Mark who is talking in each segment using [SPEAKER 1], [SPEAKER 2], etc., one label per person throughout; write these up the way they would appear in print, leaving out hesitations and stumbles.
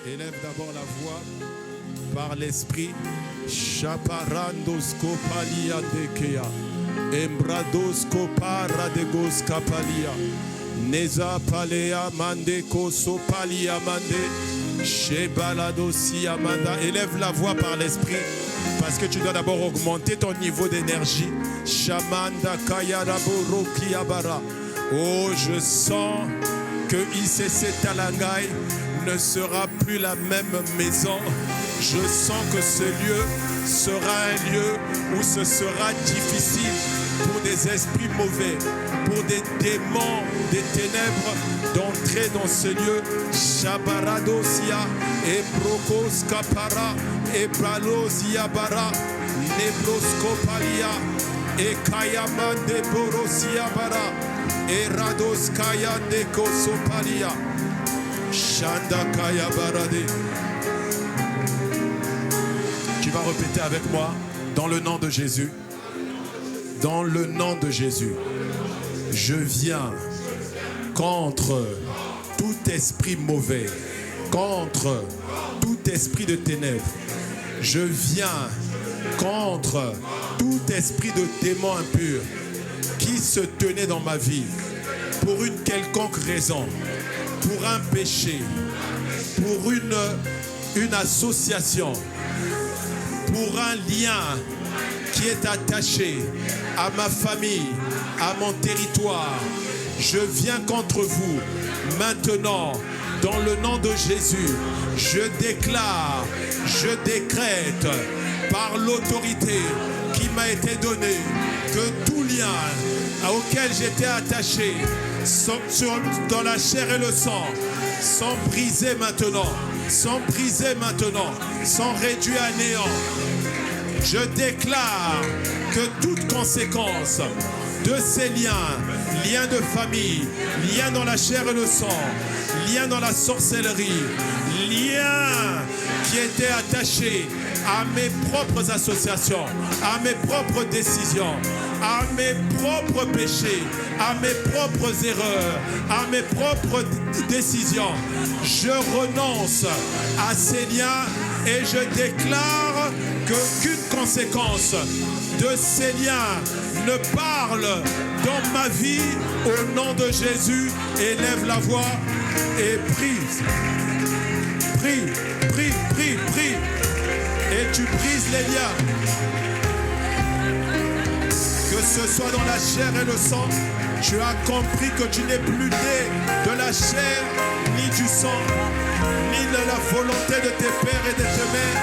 [SPEAKER 1] Élève d'abord la voix par l'esprit. Chaparandos copalia dekea. Embrados copara de gos capalia. Neza palea mande kosopalia mande. Shebaladosi amanda. Élève la voix par l'esprit. Parce que tu dois d'abord augmenter ton niveau d'énergie. Shamanda kayaraboro kiabara. Oh, je sens que ICC Talangai ne sera plus la même maison. Je sens que ce lieu sera un lieu où ce sera difficile pour des esprits mauvais, pour des démons des ténèbres d'entrer dans ce lieu. Shabaradosia, Ebrokos Kapara, Ebralosia Bara, Nebroskopalia, Ekayamande Borosia Bara, Erados Kayande Kosopalia, Shanda Kaya Barade. Tu vas répéter avec moi, dans le nom de Jésus. Dans le nom de Jésus, je viens contre tout esprit mauvais, contre tout esprit de ténèbres. Je viens contre tout esprit de démon impur qui se tenait dans ma vie pour une quelconque raison, pour un péché, pour une association, pour un lien qui est attaché à ma famille, à mon territoire. Je viens contre vous maintenant dans le nom de Jésus. Je déclare, je décrète par l'autorité qui m'a été donnée que tout lien auquel j'étais attaché dans la chair et le sang sont brisés maintenant, sont brisés maintenant, sont réduits à néant. Je déclare que toute conséquence de ces liens, liens de famille, liens dans la chair et le sang, liens dans la sorcellerie, liens qui étaient attachés à mes propres associations, à mes propres décisions, à mes propres péchés, à mes propres erreurs, à mes propres décisions. Je renonce à ces liens et je déclare qu'aucune conséquence de ces liens ne parle dans ma vie. Au nom de Jésus, élève la voix et prie. Prie, prie, prie, prie. Et tu brises les liens. Que ce soit dans la chair et le sang, tu as compris que tu n'es plus né de la chair ni du sang, ni de la volonté de tes pères et de tes mères,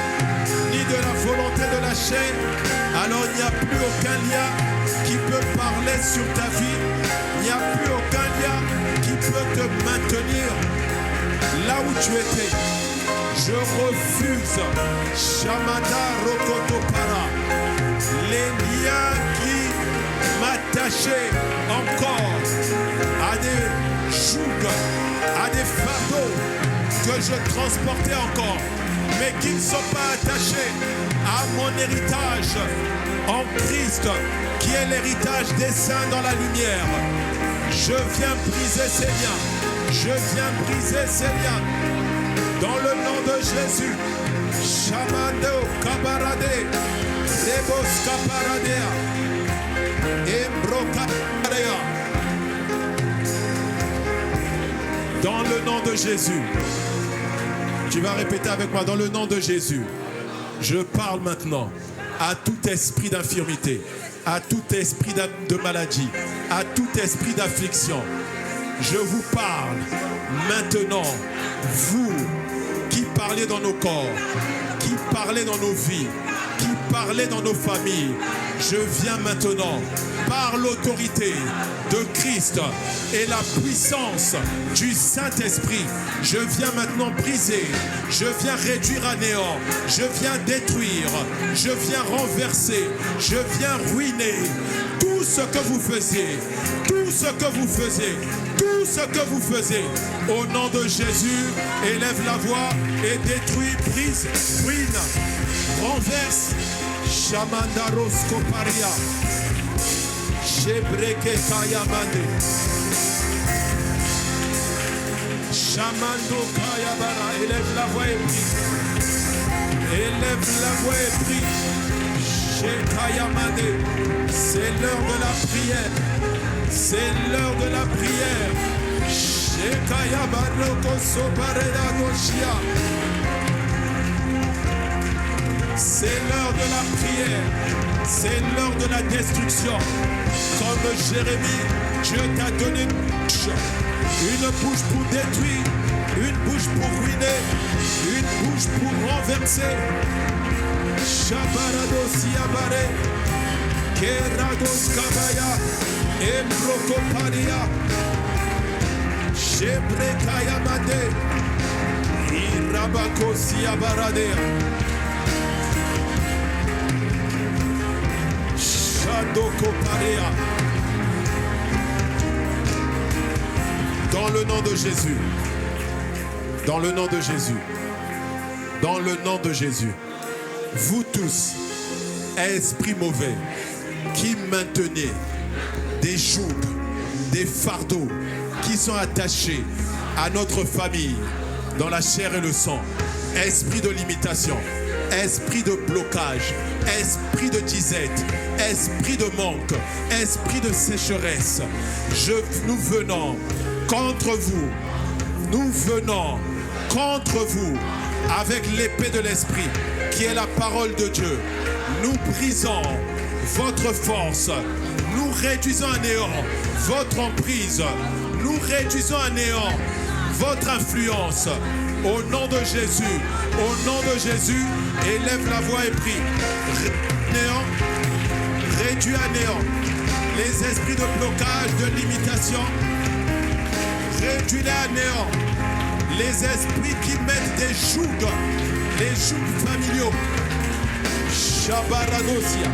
[SPEAKER 1] ni de la volonté de la chair. Alors il n'y a plus aucun lien qui peut parler sur ta vie. Il n'y a plus aucun lien qui peut te maintenir là où tu étais. Je refuse, Shamada Rokotopara, les liens qui m'attachaient encore à des jougs, à des fardeaux que je transportais encore, mais qui ne sont pas attachés à mon héritage en Christ, qui est l'héritage des saints dans la lumière. Je viens briser ces liens. Je viens briser ces liens. Dans le nom de Jésus. Shamando Kabarade. Rebos Kaparadea. Embro Kaparadea. Dans le nom de Jésus. Tu vas répéter avec moi. Dans le nom de Jésus. Je parle maintenant à tout esprit d'infirmité, à tout esprit de maladie, à tout esprit d'affliction. Je vous parle maintenant, vous qui parlez dans nos corps, qui parlez dans nos vies, qui parlez dans nos familles. Je viens maintenant, par l'autorité de Christ et la puissance du Saint-Esprit, je viens maintenant briser, je viens réduire à néant, je viens détruire, je viens renverser, je viens ruiner tout ce que vous faisiez, tout ce que vous faisiez, tout ce que vous faisiez. Au nom de Jésus, élève la voix et détruis, brise, ruine, renverse. Shamandaros Koparia. Shebreke Kayamande. Shamando Kayabara. Élève la voix et prie. Élève la voix et prie. Shekayamade. C'est l'heure de la prière. C'est l'heure de la prière. Shekayabaroko Sopareda Goshia. C'est l'heure de la prière. C'est l'heure de la destruction. Comme Jérémie, Dieu t'a donné une bouche pour détruire, une bouche pour ruiner, une bouche pour renverser. Shabarados Yabare, Kerados Kabaya, Embrokoparia, Shebrekayamade, Irabakos Yabaradea. Dans le nom de Jésus, dans le nom de Jésus, dans le nom de Jésus, vous tous, esprits mauvais, qui maintenez des jougs, des fardeaux qui sont attachés à notre famille, dans la chair et le sang, esprit de limitation, esprit de blocage, esprit de disette, esprit de manque, esprit de sécheresse, nous venons contre vous, nous venons contre vous avec l'épée de l'esprit qui est la parole de Dieu. Nous brisons votre force, nous réduisons à néant votre emprise, nous réduisons à néant votre influence. Au nom de Jésus, élève la voix et prie. Néant, réduis à néant les esprits de blocage, de limitation, réduis-les à néant. Les esprits qui mettent des jougs, les jougs familiaux. Shabaradosia.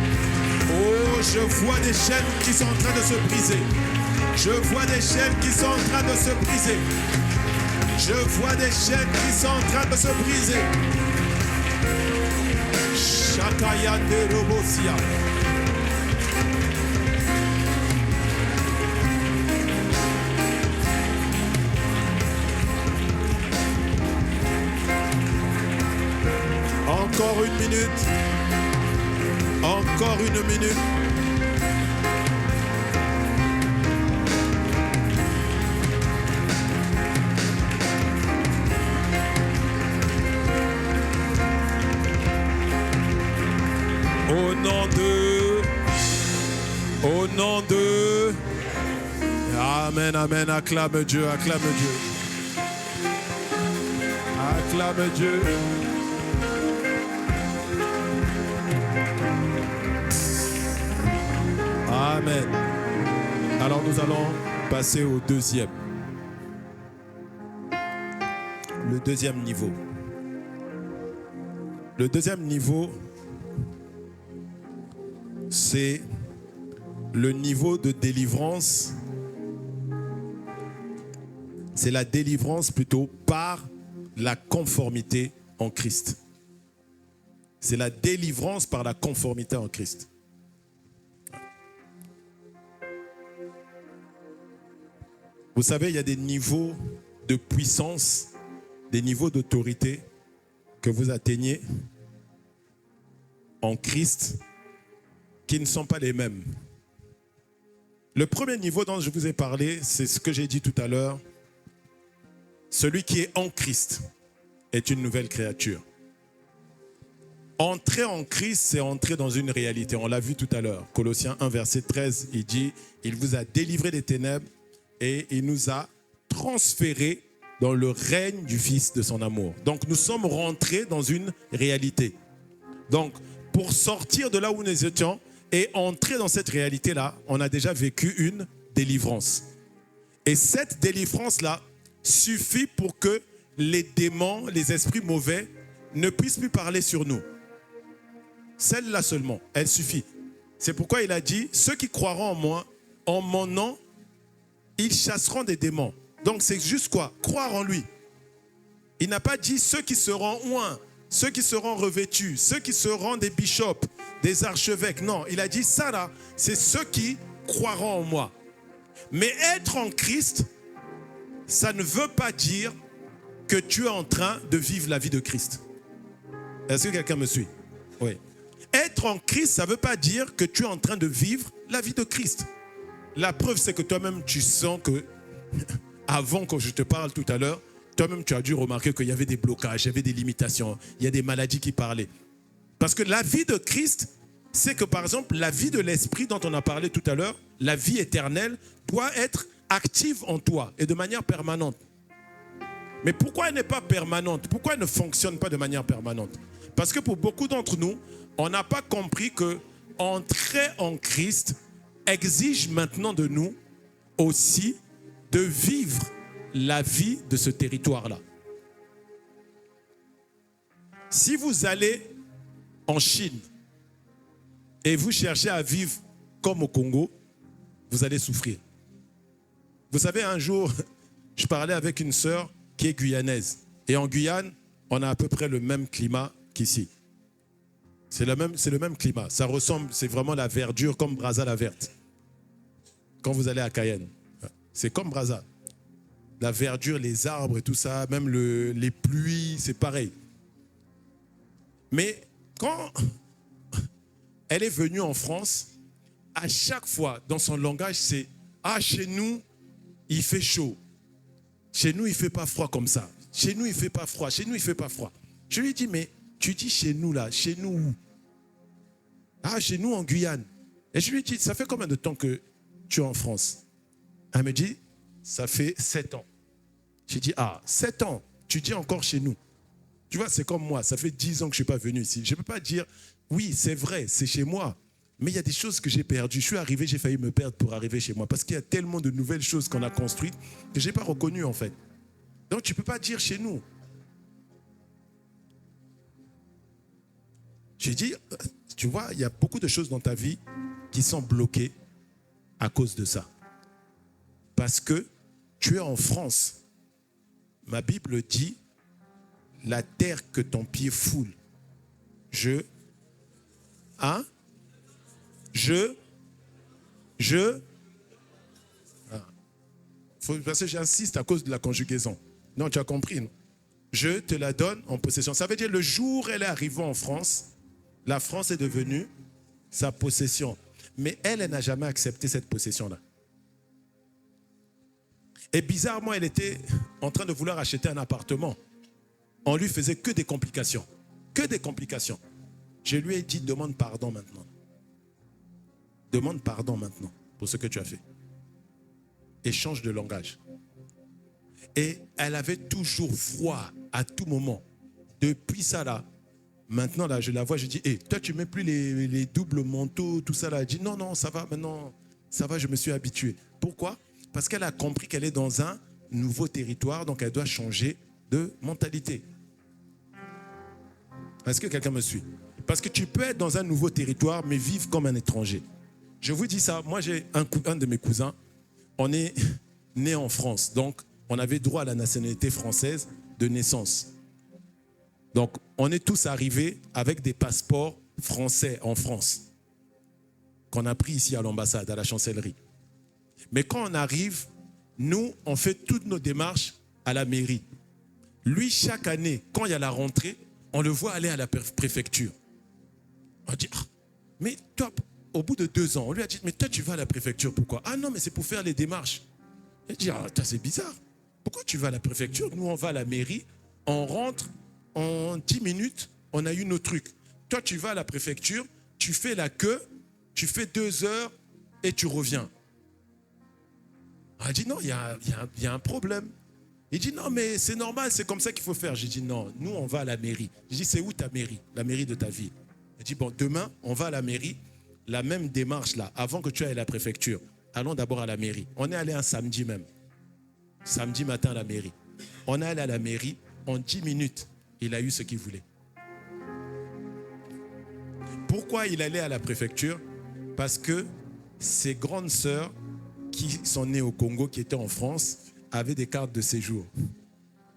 [SPEAKER 1] Oh, je vois des chaînes qui sont en train de se briser. Je vois des chaînes qui sont en train de se briser. Je vois des chaînes qui sont en train de se briser. Shakaya de Robosia. Encore une minute. Encore une minute. Au nom de... Amen, amen, acclame Dieu, acclame Dieu. Acclame Dieu. Amen. Alors nous allons passer au deuxième. Le deuxième niveau. Le deuxième niveau, c'est le niveau de délivrance. C'est la délivrance plutôt par la conformité en Christ. C'est la délivrance par la conformité en Christ. Vous savez, il y a des niveaux de puissance, des niveaux d'autorité que vous atteignez en Christ qui ne sont pas les mêmes. Le premier niveau dont je vous ai parlé, c'est ce que j'ai dit tout à l'heure. Celui qui est en Christ est une nouvelle créature. Entrer en Christ, c'est entrer dans une réalité. On l'a vu tout à l'heure. Colossiens 1, verset 13, il dit « Il vous a délivré des ténèbres et il nous a transférés dans le règne du Fils de son amour. » Donc nous sommes rentrés dans une réalité. Donc pour sortir de là où nous étions et entrer dans cette réalité-là, on a déjà vécu une délivrance. Et cette délivrance-là suffit pour que les démons, les esprits mauvais ne puissent plus parler sur nous. Celle-là seulement, elle suffit. C'est pourquoi il a dit, ceux qui croiront en moi, en mon nom, ils chasseront des démons. Donc c'est juste quoi? Croire en lui. Il n'a pas dit ceux qui seront oints, ceux qui seront revêtus, ceux qui seront des bishops, des archevêques. Non, il a dit ça là, c'est ceux qui croiront en moi. Mais être en Christ, ça ne veut pas dire que tu es en train de vivre la vie de Christ. Est-ce que quelqu'un me suit? Oui. Être en Christ, ça ne veut pas dire que tu es en train de vivre la vie de Christ. La preuve, c'est que toi-même, tu sens que, avant que je te parle tout à l'heure, toi-même, tu as dû remarquer qu'il y avait des blocages, il y avait des limitations, il y a des maladies qui parlaient. Parce que la vie de Christ, c'est que, par exemple, la vie de l'Esprit dont on a parlé tout à l'heure, la vie éternelle, doit être active en toi et de manière permanente. Mais pourquoi elle n'est pas permanente? Pourquoi elle ne fonctionne pas de manière permanente? Parce que pour beaucoup d'entre nous, on n'a pas compris que entrer en Christ exige maintenant de nous aussi de vivre la vie de ce territoire-là. Si vous allez en Chine et vous cherchez à vivre comme au Congo, vous allez souffrir. Vous savez, un jour, je parlais avec une sœur qui est guyanaise. Et en Guyane, on a à peu près le même climat qu'ici. C'est le même climat. Ça ressemble, c'est vraiment la verdure comme Brazza la verte. Quand vous allez à Cayenne, c'est comme Brazza. La verdure, les arbres et tout ça, même les pluies, c'est pareil. Mais quand elle est venue en France, à chaque fois, dans son langage, c'est « Ah, chez nous, il fait chaud. Chez nous, il ne fait pas froid comme ça. Chez nous, il ne fait pas froid. Chez nous, il ne fait pas froid. » Je lui ai dit « Mais tu dis chez nous là, chez nous où? Ah, chez nous en Guyane. » Et je lui ai dit « Ça fait combien de temps que tu es en France? » Elle me dit « Ça fait 7 ans. » J'ai dit « Ah, 7 ans, tu dis encore chez nous. » Tu vois, c'est comme moi, ça fait 10 ans que je ne suis pas venu ici. Je ne peux pas dire « Oui, c'est vrai, c'est chez moi. » Mais il y a des choses que j'ai perdues. Je suis arrivé, j'ai failli me perdre pour arriver chez moi. Parce qu'il y a tellement de nouvelles choses qu'on a construites que je n'ai pas reconnues en fait. Donc tu ne peux pas dire chez nous. J'ai dit, tu vois, il y a beaucoup de choses dans ta vie qui sont bloquées à cause de ça. Parce que tu es en France. Ma Bible dit, la terre que ton pied foule, parce que j'insiste à cause de la conjugaison. Non, tu as compris, non? Je te la donne en possession. Ça veut dire le jour où elle est arrivée en France, la France est devenue sa possession. Mais elle n'a jamais accepté cette possession-là. Et bizarrement, elle était en train de vouloir acheter un appartement. On lui faisait que des complications. Que des complications. Je lui ai dit, demande pardon maintenant. Demande pardon maintenant pour ce que tu as fait. Et change de langage. Et elle avait toujours froid à tout moment. Depuis ça là, maintenant là, je la vois, je dis, hey, toi tu mets plus les doubles manteaux, tout ça là. Elle dit, non, non, ça va maintenant, ça va, je me suis habitué. Pourquoi? Parce qu'elle a compris qu'elle est dans un nouveau territoire, donc elle doit changer de mentalité. Est-ce que quelqu'un me suit? Parce que tu peux être dans un nouveau territoire, mais vivre comme un étranger. Je vous dis ça, moi j'ai un de mes cousins, on est né en France, donc on avait droit à la nationalité française de naissance. Donc on est tous arrivés avec des passeports français en France, qu'on a pris ici à l'ambassade, à la chancellerie. Mais quand on arrive, nous, on fait toutes nos démarches à la mairie. Lui, chaque année, quand il y a la rentrée, on le voit aller à la préfecture. On dit, ah, mais toi, au bout de 2 ans, on lui a dit, mais toi, tu vas à la préfecture, pourquoi? Ah non, mais c'est pour faire les démarches. Il dit, ah, c'est bizarre. Pourquoi tu vas à la préfecture? Nous, on va à la mairie, on rentre, en 10 minutes, on a eu nos trucs. Toi, tu vas à la préfecture, tu fais la queue, tu fais 2 heures et tu reviens. On a dit, non, il y a un problème. Il dit, non, mais c'est normal, c'est comme ça qu'il faut faire. J'ai dit, non, nous, on va à la mairie. J'ai dit, c'est où ta mairie? La mairie de ta ville. Il dit, bon, demain, on va à la mairie. La même démarche là, avant que tu ailles à la préfecture. Allons d'abord à la mairie. On est allé un samedi même. Samedi matin à la mairie. On est allé à la mairie. En 10 minutes, il a eu ce qu'il voulait. Pourquoi il allait à la préfecture? Parce que ses grandes sœurs qui sont nées au Congo, qui étaient en France, avaient des cartes de séjour.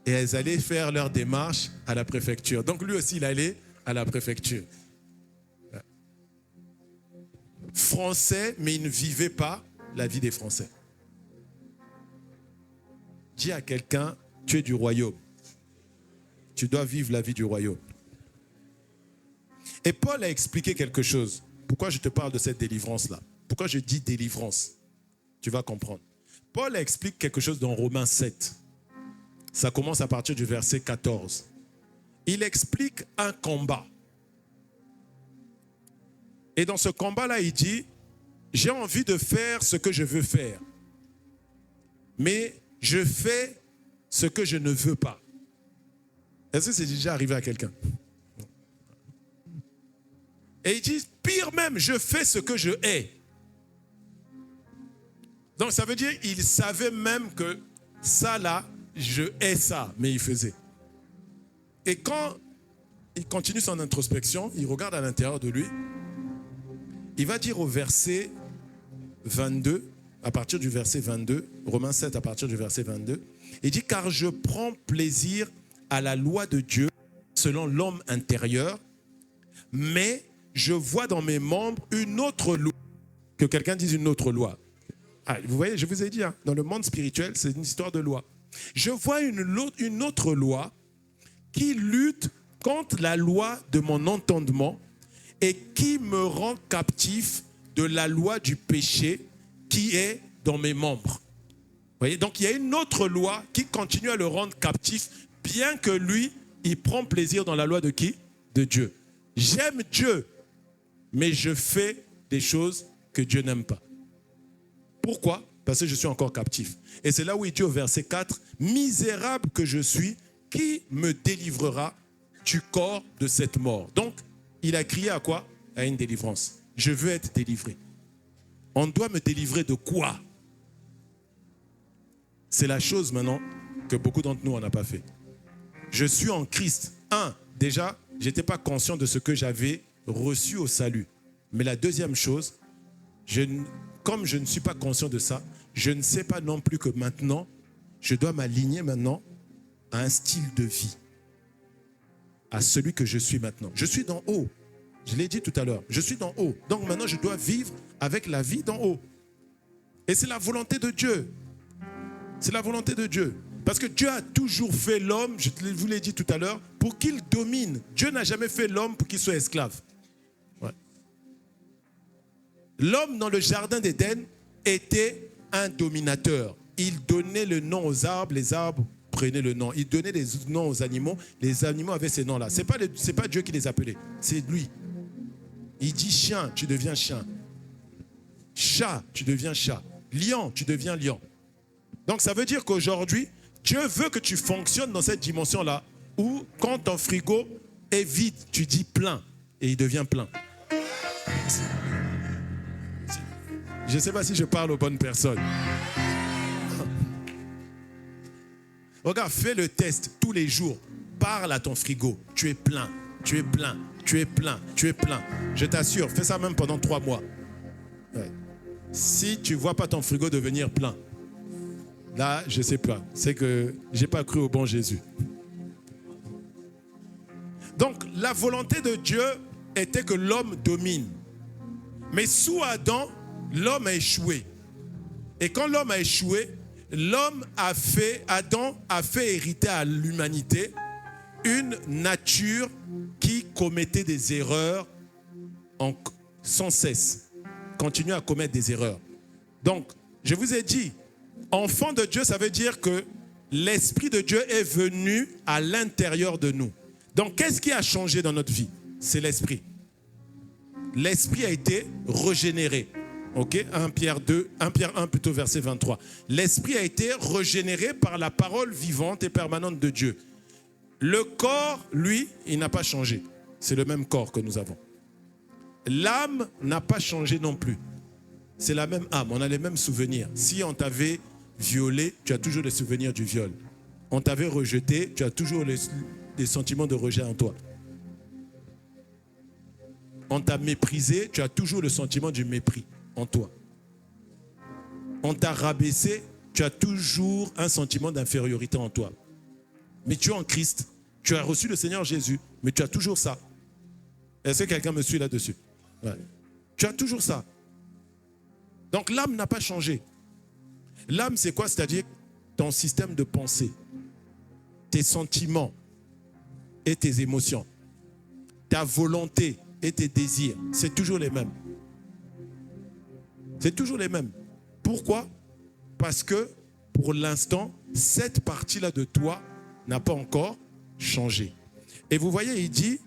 [SPEAKER 1] Et elles allaient faire leur démarche à la préfecture. Donc lui aussi, il allait à la préfecture. Français, mais il ne vivait pas la vie des Français. Dis à quelqu'un, tu es du royaume. tu dois vivre la vie du royaume. Et Paul a expliqué quelque chose. Pourquoi je te parle de cette délivrance-là? Pourquoi je dis délivrance? Tu vas comprendre. Paul explique quelque chose dans Romains 7. Ça commence à partir du verset 14. Il explique un combat. Et dans ce combat-là, il dit, j'ai envie de faire ce que je veux faire. Mais je fais ce que je ne veux pas. Est-ce que c'est déjà arrivé à quelqu'un? Et il dit, pire même, je fais ce que je hais. Donc ça veut dire qu'il savait même que ça là, je hais ça, mais il faisait. Et quand il continue son introspection, il regarde à l'intérieur de lui, il va dire au verset 22, à partir du verset 22, Romains 7 à partir du verset 22, il dit, car je prends plaisir à la loi de Dieu selon l'homme intérieur, mais je vois dans mes membres une autre loi. Que quelqu'un dise une autre loi. Ah, vous voyez, je vous ai dit, hein, dans le monde spirituel, c'est une histoire de loi. Je vois une autre loi qui lutte contre la loi de mon entendement et qui me rend captif de la loi du péché qui est dans mes membres. Vous voyez, donc il y a une autre loi qui continue à le rendre captif, bien que lui, il prend plaisir dans la loi de qui? De Dieu. J'aime Dieu, mais je fais des choses que Dieu n'aime pas. Pourquoi? Parce que je suis encore captif. Et c'est là où il dit au verset 4, « Misérable que je suis, qui me délivrera du corps de cette mort ?» Donc, il a crié à quoi? À une délivrance. Je veux être délivré. On doit me délivrer de quoi? C'est la chose maintenant que beaucoup d'entre nous n'ont pas fait. Je suis en Christ. Déjà, je n'étais pas conscient de ce que j'avais reçu au salut. Mais la deuxième chose, comme je ne suis pas conscient de ça, je ne sais pas non plus que maintenant, je dois m'aligner maintenant à un style de vie, à celui que je suis maintenant. Je suis d'en haut. Je l'ai dit tout à l'heure. Je suis d'en haut. Donc maintenant, je dois vivre avec la vie d'en haut. Et c'est la volonté de Dieu. C'est la volonté de Dieu. Parce que Dieu a toujours fait l'homme, je vous l'ai dit tout à l'heure, pour qu'il domine. Dieu n'a jamais fait l'homme pour qu'il soit esclave. Ouais. L'homme dans le jardin d'Éden était un dominateur. Il donnait le nom aux arbres, les arbres prenaient le nom. Il donnait les noms aux animaux, les animaux avaient ces noms-là. Ce n'est pas Dieu qui les appelait, c'est lui. Il dit chien, tu deviens chien. Chat, tu deviens chat. Lion, tu deviens lion. Donc ça veut dire qu'aujourd'hui, Dieu veut que tu fonctionnes dans cette dimension-là où quand ton frigo est vide, tu dis plein et il devient plein. Je ne sais pas si je parle aux bonnes personnes. Regarde, fais le test tous les jours. Parle à ton frigo. Tu es plein, tu es plein, tu es plein, tu es plein. Je t'assure, fais ça même pendant 3 mois. Ouais. Si tu ne vois pas ton frigo devenir plein, là, je ne sais pas. C'est que je n'ai pas cru au bon Jésus. Donc, la volonté de Dieu était que l'homme domine. Mais sous Adam, l'homme a échoué. Et quand l'homme a échoué, Adam a fait hériter à l'humanité une nature qui commettait des erreurs sans cesse. Continue à commettre des erreurs. Donc, je vous ai dit, enfant de Dieu, ça veut dire que l'Esprit de Dieu est venu à l'intérieur de nous. Donc, qu'est-ce qui a changé dans notre vie? C'est l'Esprit. L'Esprit a été régénéré. Ok, 1 Pierre 1 plutôt, verset 23. L'Esprit a été régénéré par la parole vivante et permanente de Dieu. Le corps, lui, il n'a pas changé. C'est le même corps que nous avons. L'âme n'a pas changé non plus. C'est la même âme, on a les mêmes souvenirs. Si on t'avait violé, tu as toujours les souvenirs du viol. On t'avait rejeté, tu as toujours les sentiments de rejet en toi. On t'a méprisé, tu as toujours le sentiment du mépris en toi. On t'a rabaissé, tu as toujours un sentiment d'infériorité en toi. Mais tu es en Christ, tu as reçu le Seigneur Jésus, mais tu as toujours ça. Est-ce que quelqu'un me suit là-dessus? Ouais. Tu as toujours ça. Donc l'âme n'a pas changé. L'âme, c'est quoi? C'est-à-dire ton système de pensée, tes sentiments, et tes émotions. Ta volonté et tes désirs, c'est toujours les mêmes. C'est toujours les mêmes. Pourquoi? Parce que, pour l'instant, cette partie-là de toi n'a pas encore changé. Et vous voyez, il dit,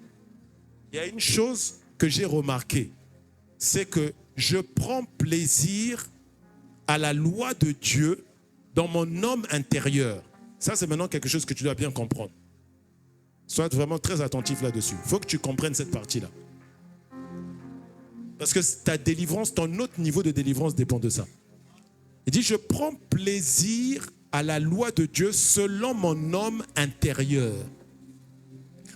[SPEAKER 1] il y a une chose que j'ai remarquée, c'est que je prends plaisir à la loi de Dieu dans mon homme intérieur. Ça, c'est maintenant quelque chose que tu dois bien comprendre. Sois vraiment très attentif là-dessus. Il faut que tu comprennes cette partie-là. Parce que ta délivrance, ton autre niveau de délivrance dépend de ça. Il dit, je prends plaisir à la loi de Dieu selon mon homme intérieur.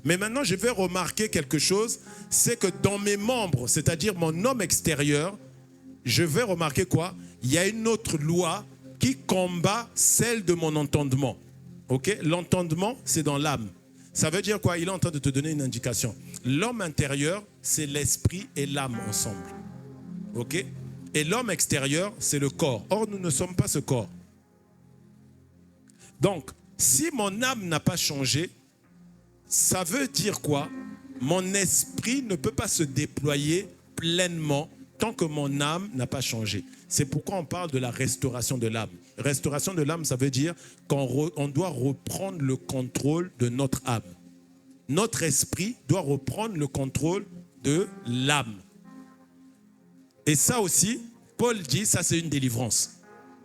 [SPEAKER 1] Mais maintenant, je vais remarquer quelque chose, c'est que dans mes membres, c'est-à-dire mon homme extérieur, je vais remarquer quoi? Il y a une autre loi qui combat celle de mon entendement. Ok? L'entendement, c'est dans l'âme. Ça veut dire quoi? Il est en train de te donner une indication. L'homme intérieur, c'est l'esprit et l'âme ensemble. Ok? Et l'homme extérieur, c'est le corps. Or, nous ne sommes pas ce corps. Donc, si mon âme n'a pas changé, ça veut dire quoi? Mon esprit ne peut pas se déployer pleinement tant que mon âme n'a pas changé. C'est pourquoi on parle de la restauration de l'âme. Restauration de l'âme, ça veut dire qu'on doit reprendre le contrôle de notre âme. Notre esprit doit reprendre le contrôle de l'âme. Et ça aussi, Paul dit, ça c'est une délivrance.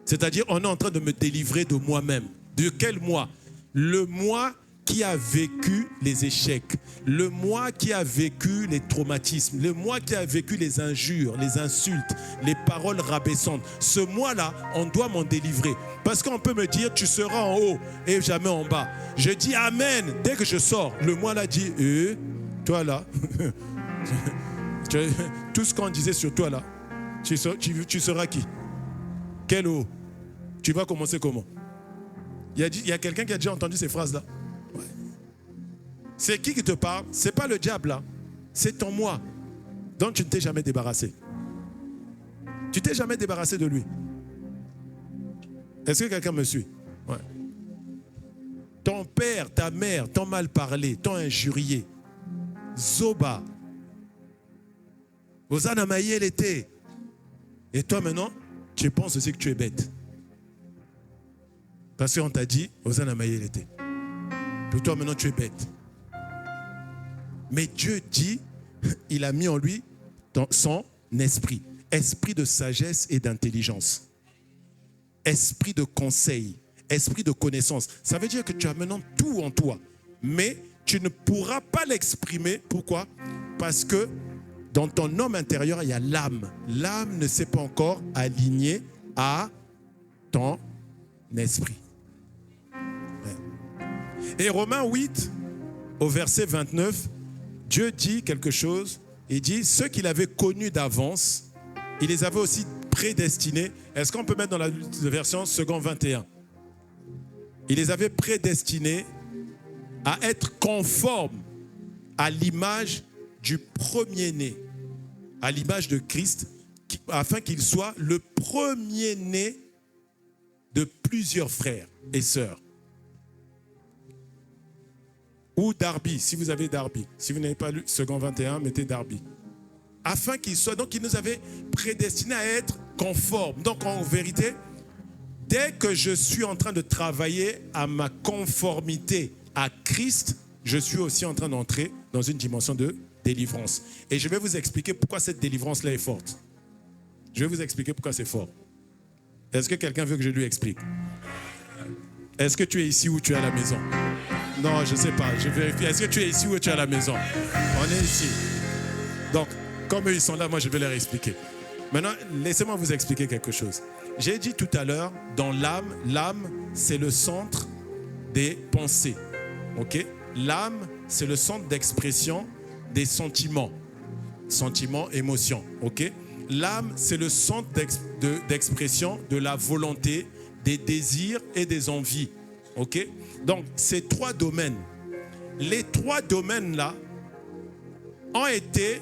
[SPEAKER 1] C'est-à-dire, on est en train de me délivrer de moi-même. De quel moi? Le moi qui a vécu les échecs, le moi qui a vécu les traumatismes, le moi qui a vécu les injures, les insultes, les paroles rabaissantes. Ce moi-là, on doit m'en délivrer. Parce qu'on peut me dire, tu seras en haut et jamais en bas. Je dis Amen. Dès que je sors, le moi-là dit, toi là, tout ce qu'on disait sur toi là, tu seras qui? Quel haut? Tu vas commencer comment? Il y a quelqu'un qui a déjà entendu ces phrases-là? Ouais. C'est qui te parle? Ce n'est pas le diable là. C'est ton moi dont tu ne t'es jamais débarrassé. Tu t'es jamais débarrassé de lui. Est-ce que quelqu'un me suit? Ouais. Ton père, ta mère t'ont mal parlé, t'ont injurié. Zoba. Hosanna Maïe l'été. Et toi maintenant, tu penses aussi que tu es bête. Parce qu'on t'a dit, Hosanna Maïe l'été. Puis toi maintenant tu es bête. Mais Dieu dit, il a mis en lui son esprit. Esprit de sagesse et d'intelligence. Esprit de conseil. Esprit de connaissance. Ça veut dire que tu as maintenant tout en toi. Mais tu ne pourras pas l'exprimer. Pourquoi? Parce que dans ton homme intérieur, il y a l'âme. L'âme ne s'est pas encore alignée à ton esprit. Et Romains 8, au verset 29, Dieu dit quelque chose. Il dit, ceux qu'il avait connus d'avance, il les avait aussi prédestinés. Est-ce qu'on peut mettre dans la version second 21? Il les avait prédestinés à être conformes à l'image du premier-né, à l'image de Christ, afin qu'il soit le premier-né de plusieurs frères et sœurs. Ou Darby, si vous avez Darby. Si vous n'avez pas lu second 21, mettez Darby. Afin qu'il soit, donc il nous avait prédestinés à être conformes. Donc en vérité, dès que je suis en train de travailler à ma conformité à Christ, je suis aussi en train d'entrer dans une dimension de délivrance. Et je vais vous expliquer pourquoi cette délivrance-là est forte. Je vais vous expliquer pourquoi c'est fort. Est-ce que quelqu'un veut que je lui explique? Est-ce que tu es ici ou tu es à la maison? Non, je ne sais pas. Je vérifie. Est-ce que tu es ici ou tu es à la maison? On est ici. Donc, comme eux, ils sont là, moi, je vais leur expliquer. Maintenant, laissez-moi vous expliquer quelque chose. J'ai dit tout à l'heure, dans l'âme, c'est le centre des pensées. Ok? L'âme, c'est le centre d'expression des sentiments. Sentiments, émotions. Ok? L'âme, c'est le centre d'expression de la volonté, des désirs et des envies. Ok? Donc, ces trois domaines, les trois domaines-là ont été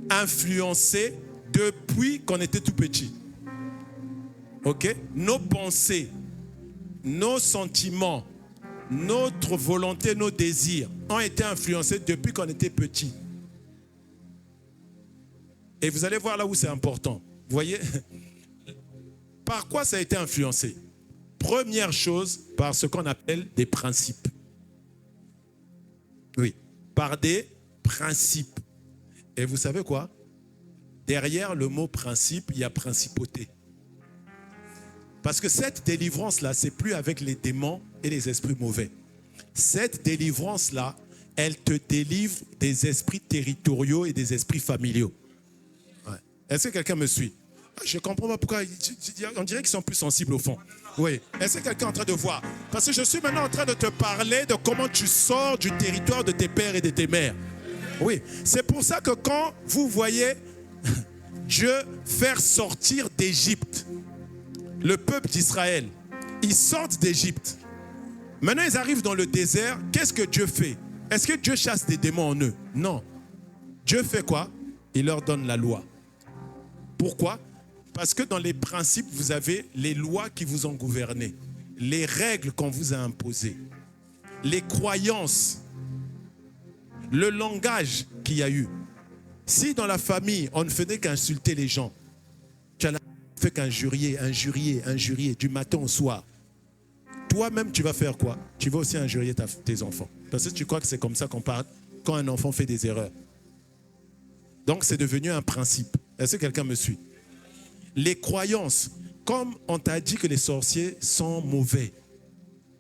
[SPEAKER 1] influencés depuis qu'on était tout petit. Ok? Nos pensées, nos sentiments, notre volonté, nos désirs ont été influencés depuis qu'on était petit. Et vous allez voir là où c'est important. Vous voyez? Par quoi ça a été influencé? Première chose, par ce qu'on appelle des principes. Oui, par des principes. Et vous savez quoi? Derrière le mot principe, il y a principauté. Parce que cette délivrance-là, c'est plus avec les démons et les esprits mauvais. Cette délivrance-là, elle te délivre des esprits territoriaux et des esprits familiaux. Ouais. Est-ce que quelqu'un me suit? Je ne comprends pas pourquoi. On dirait qu'ils sont plus sensibles au fond. Oui. Est-ce que quelqu'un est en train de voir? Parce que je suis maintenant en train de te parler de comment tu sors du territoire de tes pères et de tes mères. Oui. C'est pour ça que quand vous voyez Dieu faire sortir d'Égypte le peuple d'Israël, ils sortent d'Égypte. Maintenant, ils arrivent dans le désert. Qu'est-ce que Dieu fait? Est-ce que Dieu chasse des démons en eux? Non. Dieu fait quoi? Il leur donne la loi. Pourquoi? Parce que dans les principes, vous avez les lois qui vous ont gouverné, les règles qu'on vous a imposées, les croyances, le langage qu'il y a eu. Si dans la famille, on ne faisait qu'insulter les gens, tu n'as fait qu'injurier, du matin au soir, toi-même, tu vas faire quoi? Tu vas aussi injurier tes enfants. Parce que tu crois que c'est comme ça qu'on parle quand un enfant fait des erreurs. Donc, c'est devenu un principe. Est-ce que quelqu'un me suit? Les croyances, comme on t'a dit que les sorciers sont mauvais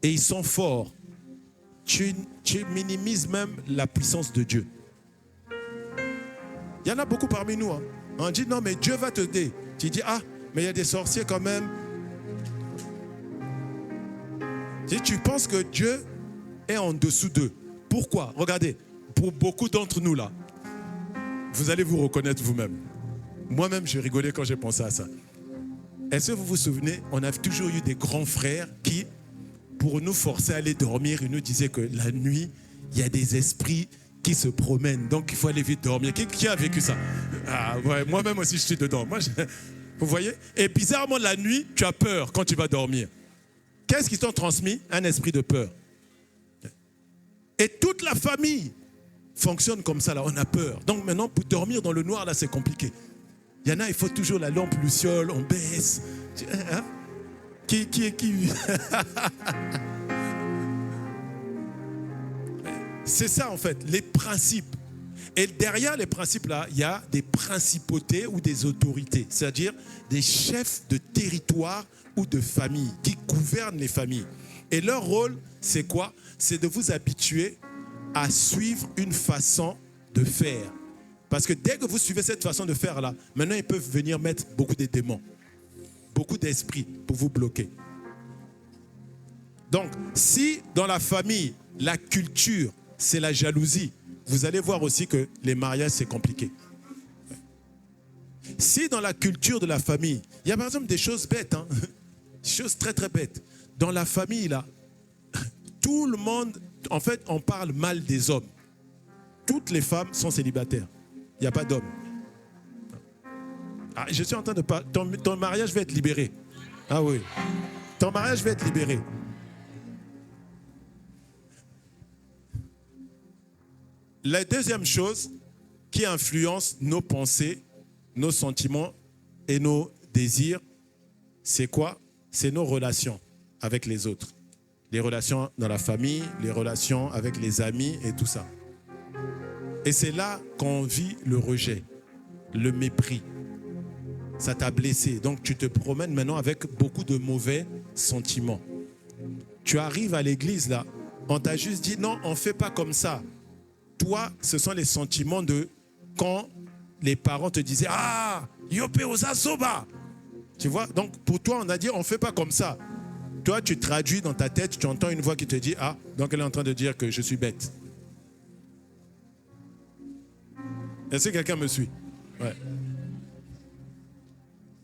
[SPEAKER 1] et ils sont forts, tu minimises même la puissance de Dieu. Il y en a beaucoup parmi nous. Hein. On dit non, mais Dieu va t'aider. Tu dis ah, mais il y a des sorciers quand même. Tu penses que Dieu est en dessous d'eux. Pourquoi? Regardez, pour beaucoup d'entre nous là, vous allez vous reconnaître vous-même. Moi-même, je rigolais quand j'ai pensé à ça. Est-ce que vous vous souvenez, on a toujours eu des grands frères qui, pour nous forcer à aller dormir, ils nous disaient que la nuit, il y a des esprits qui se promènent, donc il faut aller vite dormir. Qui a vécu ça? Ah ouais, moi-même aussi, je suis dedans. Vous voyez? Et bizarrement, la nuit, tu as peur quand tu vas dormir. Qu'est-ce qu'ils t'ont transmis? Un esprit de peur. Et toute la famille fonctionne comme ça, là, on a peur. Donc maintenant, pour dormir dans le noir, là, c'est compliqué. Il y en a, il faut toujours la lampe luciole, on baisse. Hein? Qui C'est ça, en fait, les principes. Et derrière les principes, là, il y a des principautés ou des autorités, c'est-à-dire des chefs de territoire ou de famille qui gouvernent les familles. Et leur rôle, c'est quoi? C'est de vous habituer à suivre une façon de faire. Parce que dès que vous suivez cette façon de faire là, maintenant ils peuvent venir mettre beaucoup de démons, beaucoup d'esprits pour vous bloquer. Donc, si dans la famille, la culture, c'est la jalousie, vous allez voir aussi que les mariages, c'est compliqué. Si dans la culture de la famille, il y a par exemple des choses bêtes, hein, des choses très très bêtes. Dans la famille là, tout le monde, en fait, on parle mal des hommes. Toutes les femmes sont célibataires. Il n'y a pas d'homme. Ah, je suis en train de parler. Ton mariage va être libéré. Ah oui. Ton mariage va être libéré. La deuxième chose qui influence nos pensées, nos sentiments et nos désirs, c'est quoi? C'est nos relations avec les autres. Les relations dans la famille, les relations avec les amis et tout ça. Et c'est là qu'on vit le rejet, le mépris. Ça t'a blessé. Donc tu te promènes maintenant avec beaucoup de mauvais sentiments. Tu arrives à l'église là, on t'a juste dit non, on ne fait pas comme ça. Toi, ce sont les sentiments de quand les parents te disaient ah, yopé osa soba. Tu vois, donc pour toi, on a dit on ne fait pas comme ça. Toi, tu traduis dans ta tête, tu entends une voix qui te dit ah, donc elle est en train de dire que je suis bête. Est-ce que quelqu'un me suit? Ouais.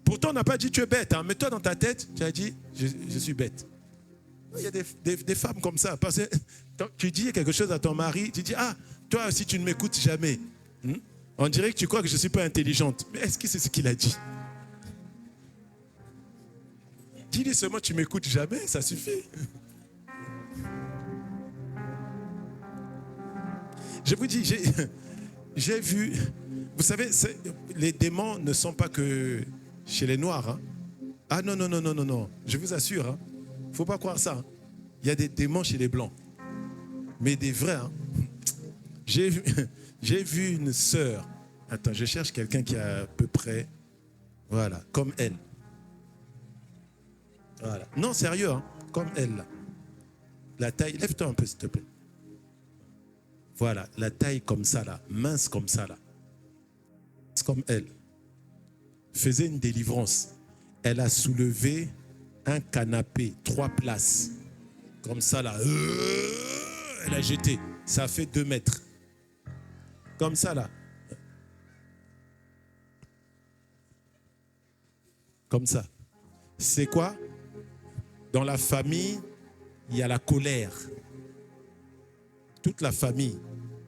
[SPEAKER 1] Pourtant, on n'a pas dit tu es bête, hein, mais toi dans ta tête, tu as dit je suis bête. Il y a des femmes comme ça. Parce que tu dis quelque chose à ton mari, tu dis ah, toi aussi tu ne m'écoutes jamais. On dirait que tu crois que je ne suis pas intelligente. Mais est-ce que c'est ce qu'il a dit? Dis-lui seulement tu ne m'écoutes jamais, ça suffit. Je vous dis, j'ai vu... Vous savez, les démons ne sont pas que chez les Noirs. Hein. Ah non, non, non, non, non, non. Je vous assure. Il ne faut pas croire ça. Hein. Il y a des démons chez les Blancs. Mais des vrais. Hein. J'ai vu une sœur. Attends, je cherche quelqu'un qui a à peu près... Voilà, comme elle. Voilà. Non, sérieux, hein, comme elle. Là. La taille... Lève-toi un peu, s'il te plaît. Voilà, la taille comme ça, là. Mince comme ça, là. Comme elle. Faisait une délivrance. Elle a soulevé un canapé, 3 places. Comme ça, là. Elle a jeté. Ça a fait 2 mètres. Comme ça, là. Comme ça. C'est quoi? Dans la famille, il y a la colère. Toute la famille,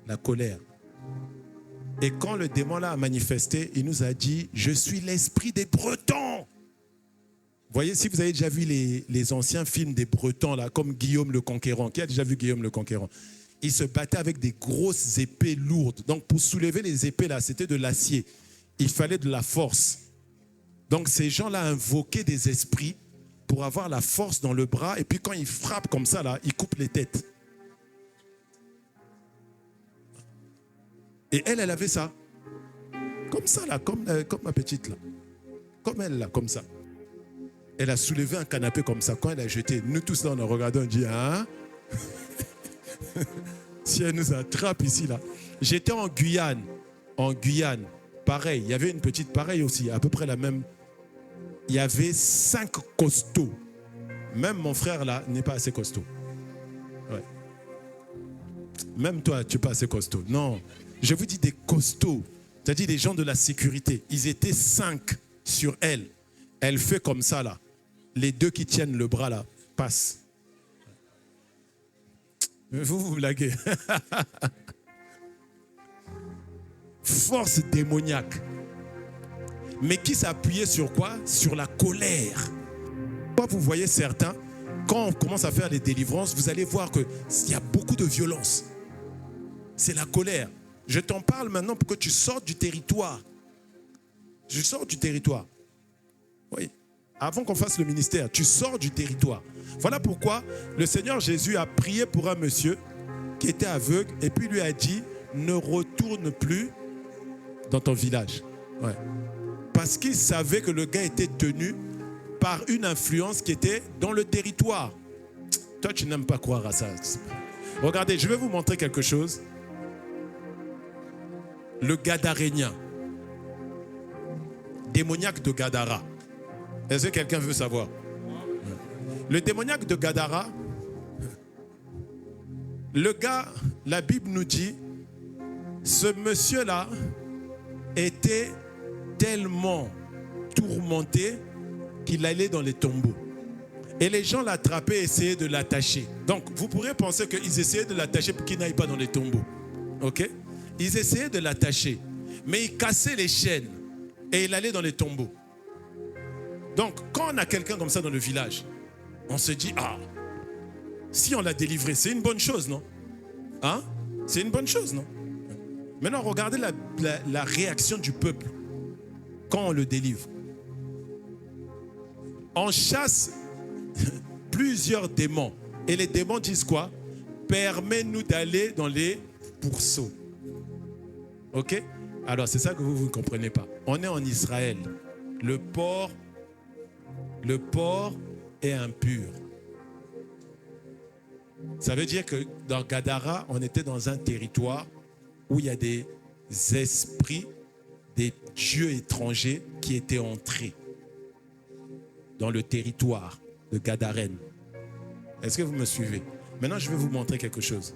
[SPEAKER 1] la colère. Et quand le démon là a manifesté, il nous a dit, je suis l'esprit des Bretons. Vous voyez, si vous avez déjà vu les anciens films des Bretons, là, comme Guillaume le Conquérant. Qui a déjà vu Guillaume le Conquérant? Il se battait avec des grosses épées lourdes. Donc pour soulever les épées là, c'était de l'acier. Il fallait de la force. Donc ces gens-là invoquaient des esprits pour avoir la force dans le bras. Et puis quand ils frappent comme ça, là, ils coupent les têtes. Et elle avait ça. Comme ça, là, comme ma petite, là. Comme elle, là, comme ça. Elle a soulevé un canapé comme ça. Quand elle a jeté, nous tous, là, on a regardé, on dit, hein? Si elle nous attrape ici, là. J'étais en Guyane. En Guyane, pareil. Il y avait une petite pareille aussi, à peu près la même. Il y avait 5 costauds. Même mon frère, là, n'est pas assez costaud. Ouais. Même toi, tu n'es pas assez costaud. Non. Je vous dis des costauds, c'est-à-dire des gens de la sécurité. Ils étaient 5 sur elle. Elle fait comme ça, là. Les 2 qui tiennent le bras, là, passent. Vous blaguez. Force démoniaque. Mais qui s'appuyait sur quoi? Sur la colère. Quand vous voyez certains, quand on commence à faire les délivrances, vous allez voir qu'il y a beaucoup de violence. C'est la colère. Je t'en parle maintenant pour que tu sortes du territoire. Je sors du territoire. Oui. Avant qu'on fasse le ministère, tu sors du territoire. Voilà pourquoi le Seigneur Jésus a prié pour un monsieur qui était aveugle et puis lui a dit, ne retourne plus dans ton village. Ouais. Parce qu'il savait que le gars était tenu par une influence qui était dans le territoire. Toi, tu n'aimes pas croire à ça. Regardez, je vais vous montrer quelque chose. Le Gadarénien, démoniaque de Gadara. Est-ce que quelqu'un veut savoir? Le démoniaque de Gadara, le gars, la Bible nous dit, ce monsieur-là était tellement tourmenté qu'il allait dans les tombeaux. Et les gens l'attrapaient et essayaient de l'attacher. Donc, vous pourrez penser qu'ils essayaient de l'attacher pour qu'il n'aille pas dans les tombeaux. Ok? Ils essayaient de l'attacher, mais ils cassaient les chaînes et il allait dans les tombeaux. Donc, quand on a quelqu'un comme ça dans le village, on se dit, ah, si on l'a délivré, c'est une bonne chose, non? Hein? C'est une bonne chose, non? Maintenant, regardez la réaction du peuple quand on le délivre. On chasse plusieurs démons. Et les démons disent quoi? Permets-nous d'aller dans les pourceaux. Ok? Alors, c'est ça que vous ne comprenez pas. On est en Israël. Le porc est impur. Ça veut dire que dans Gadara, on était dans un territoire où il y a des esprits, des dieux étrangers qui étaient entrés dans le territoire de Gadarène. Est-ce que vous me suivez? Maintenant, je vais vous montrer quelque chose.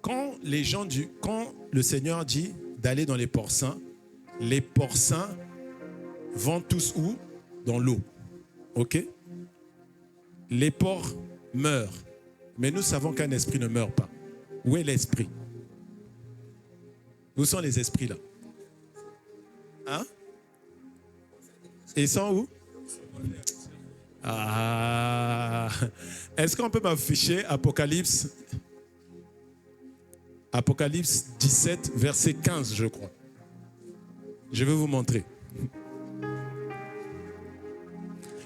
[SPEAKER 1] Quand le Seigneur dit d'aller dans les porcins vont tous où? Dans l'eau. Ok? Les porcs meurent. Mais nous savons qu'un esprit ne meurt pas. Où est l'esprit? Où sont les esprits là? Hein? Ils sont où? Ah. Est-ce qu'on peut m'afficher Apocalypse Apocalypse 17, verset 15, je crois. Je vais vous montrer.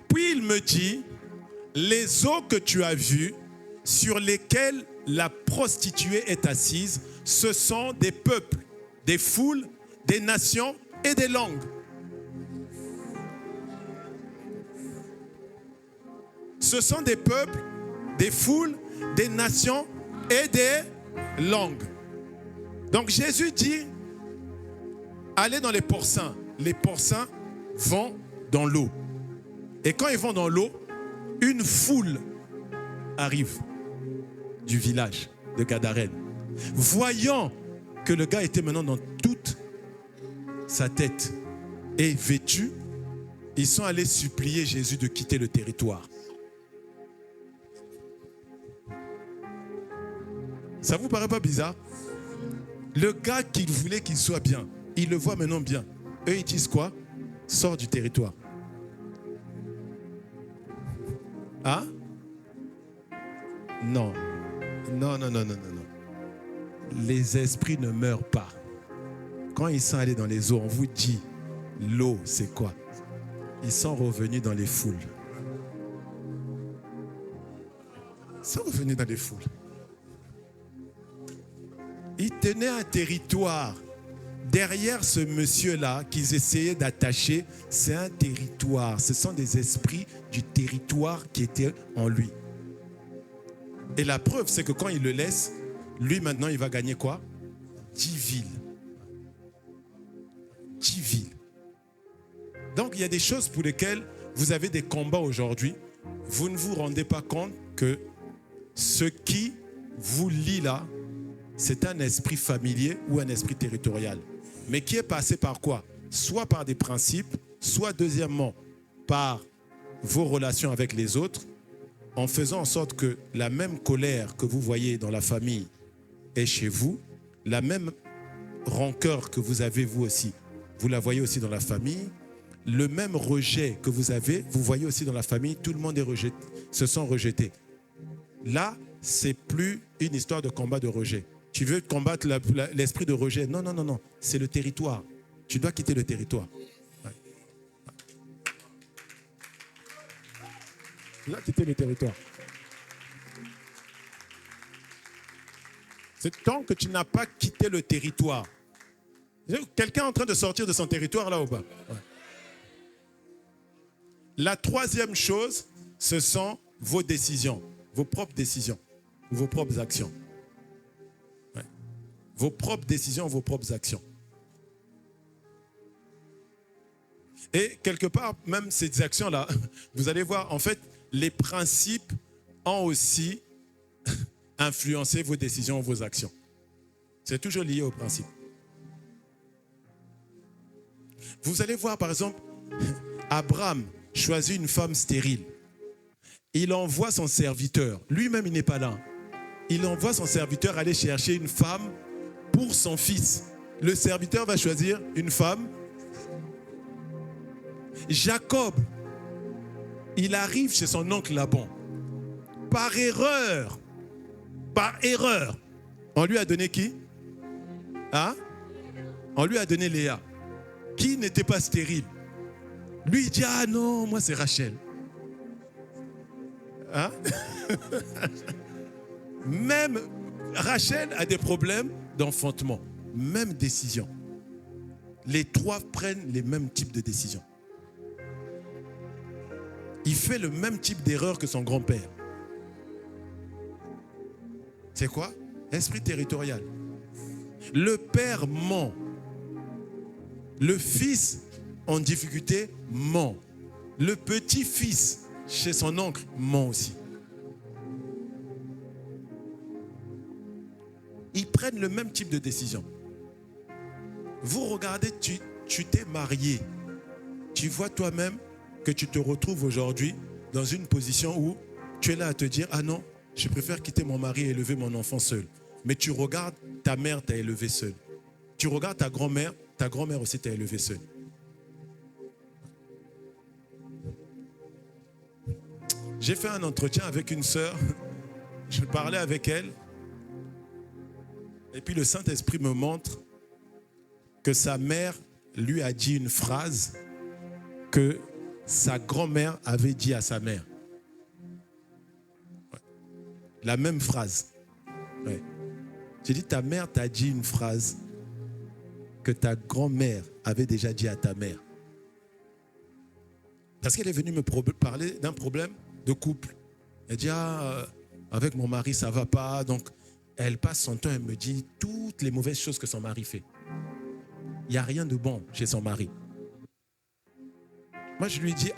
[SPEAKER 1] Puis il me dit, les eaux que tu as vues, sur lesquelles la prostituée est assise, ce sont des peuples, des foules, des nations et des langues. Ce sont des peuples, des foules, des nations et des langues. Donc Jésus dit, allez dans les porcins. Les porcins vont dans l'eau. Et quand ils vont dans l'eau, une foule arrive du village de Gadarène. Voyant que le gars était maintenant dans toute sa tête et vêtu, ils sont allés supplier Jésus de quitter le territoire. Ça vous paraît pas bizarre? Le gars qu'il voulait qu'il soit bien, il le voit maintenant bien. Eux, ils disent quoi? Sors du territoire. Hein? Non. Non. Les esprits ne meurent pas. Quand ils sont allés dans les eaux, on vous dit, l'eau, c'est quoi? Ils sont revenus dans les foules. Ils sont revenus dans les foules. Ils tenaient un territoire. Derrière ce monsieur-là qu'ils essayaient d'attacher, c'est un territoire. Ce sont des esprits du territoire qui étaient en lui. Et la preuve, c'est que quand il le laisse, lui maintenant, il va gagner quoi? 10 villes. 10 villes. Donc, il y a des choses pour lesquelles vous avez des combats aujourd'hui. Vous ne vous rendez pas compte que ce qui vous lie là, c'est un esprit familier ou un esprit territorial. Mais qui est passé par quoi? Soit par des principes, soit deuxièmement par vos relations avec les autres, en faisant en sorte que la même colère que vous voyez dans la famille est chez vous, la même rancœur que vous avez vous aussi, vous la voyez aussi dans la famille, le même rejet que vous avez, vous voyez aussi dans la famille, tout le monde est rejeté, se sent rejeté. Là, c'est plus une histoire de combat de rejet. Tu veux combattre l'esprit de rejet? Non, c'est le territoire. Tu dois quitter le territoire. Ouais. Tu dois quitter le territoire. C'est tant que tu n'as pas quitté le territoire. Quelqu'un est en train de sortir de son territoire là ou pas? Ouais. La troisième chose, ce sont vos décisions, vos propres décisions, vos propres actions. Ouais. Vos propres décisions, vos propres actions. Et quelque part, même ces actions-là, vous allez voir, en fait, les principes ont aussi influencé vos décisions, vos actions. C'est toujours lié aux principes. Vous allez voir, par exemple, Abraham choisit une femme stérile. Il envoie son serviteur. Lui-même, il n'est pas là. Il envoie son serviteur aller chercher une femme pour son fils. Le serviteur va choisir une femme. Jacob, il arrive chez son oncle Laban. Par erreur, on lui a donné qui? Hein? On lui a donné Léa, qui n'était pas stérile. Lui, il dit, ah non, moi c'est Rachel. Hein? Même Rachel a des problèmes d'enfantement. Même décision. Les trois prennent les mêmes types de décisions. Il fait le même type d'erreur que son grand-père. C'est quoi? Esprit territorial. Le père ment. Le fils en difficulté ment. Le petit-fils chez son oncle ment aussi. Ils prennent le même type de décision. Vous regardez, tu t'es marié. Tu vois toi-même que tu te retrouves aujourd'hui dans une position où tu es là à te dire, ah non, je préfère quitter mon mari et élever mon enfant seul. Mais tu regardes, ta mère t'a élevé seul. Tu regardes ta grand-mère aussi t'a élevé seul. J'ai fait un entretien avec une sœur, je parlais avec elle. Et puis le Saint-Esprit me montre que sa mère lui a dit une phrase que sa grand-mère avait dit à sa mère. Ouais. La même phrase. Ouais. J'ai dit, ta mère t'a dit une phrase que ta grand-mère avait déjà dit à ta mère. Parce qu'elle est venue me parler d'un problème de couple. Elle dit, avec mon mari, ça ne va pas. Donc, elle passe son temps, elle me dit toutes les mauvaises choses que son mari fait. Il n'y a rien de bon chez son mari. Moi, je lui dis,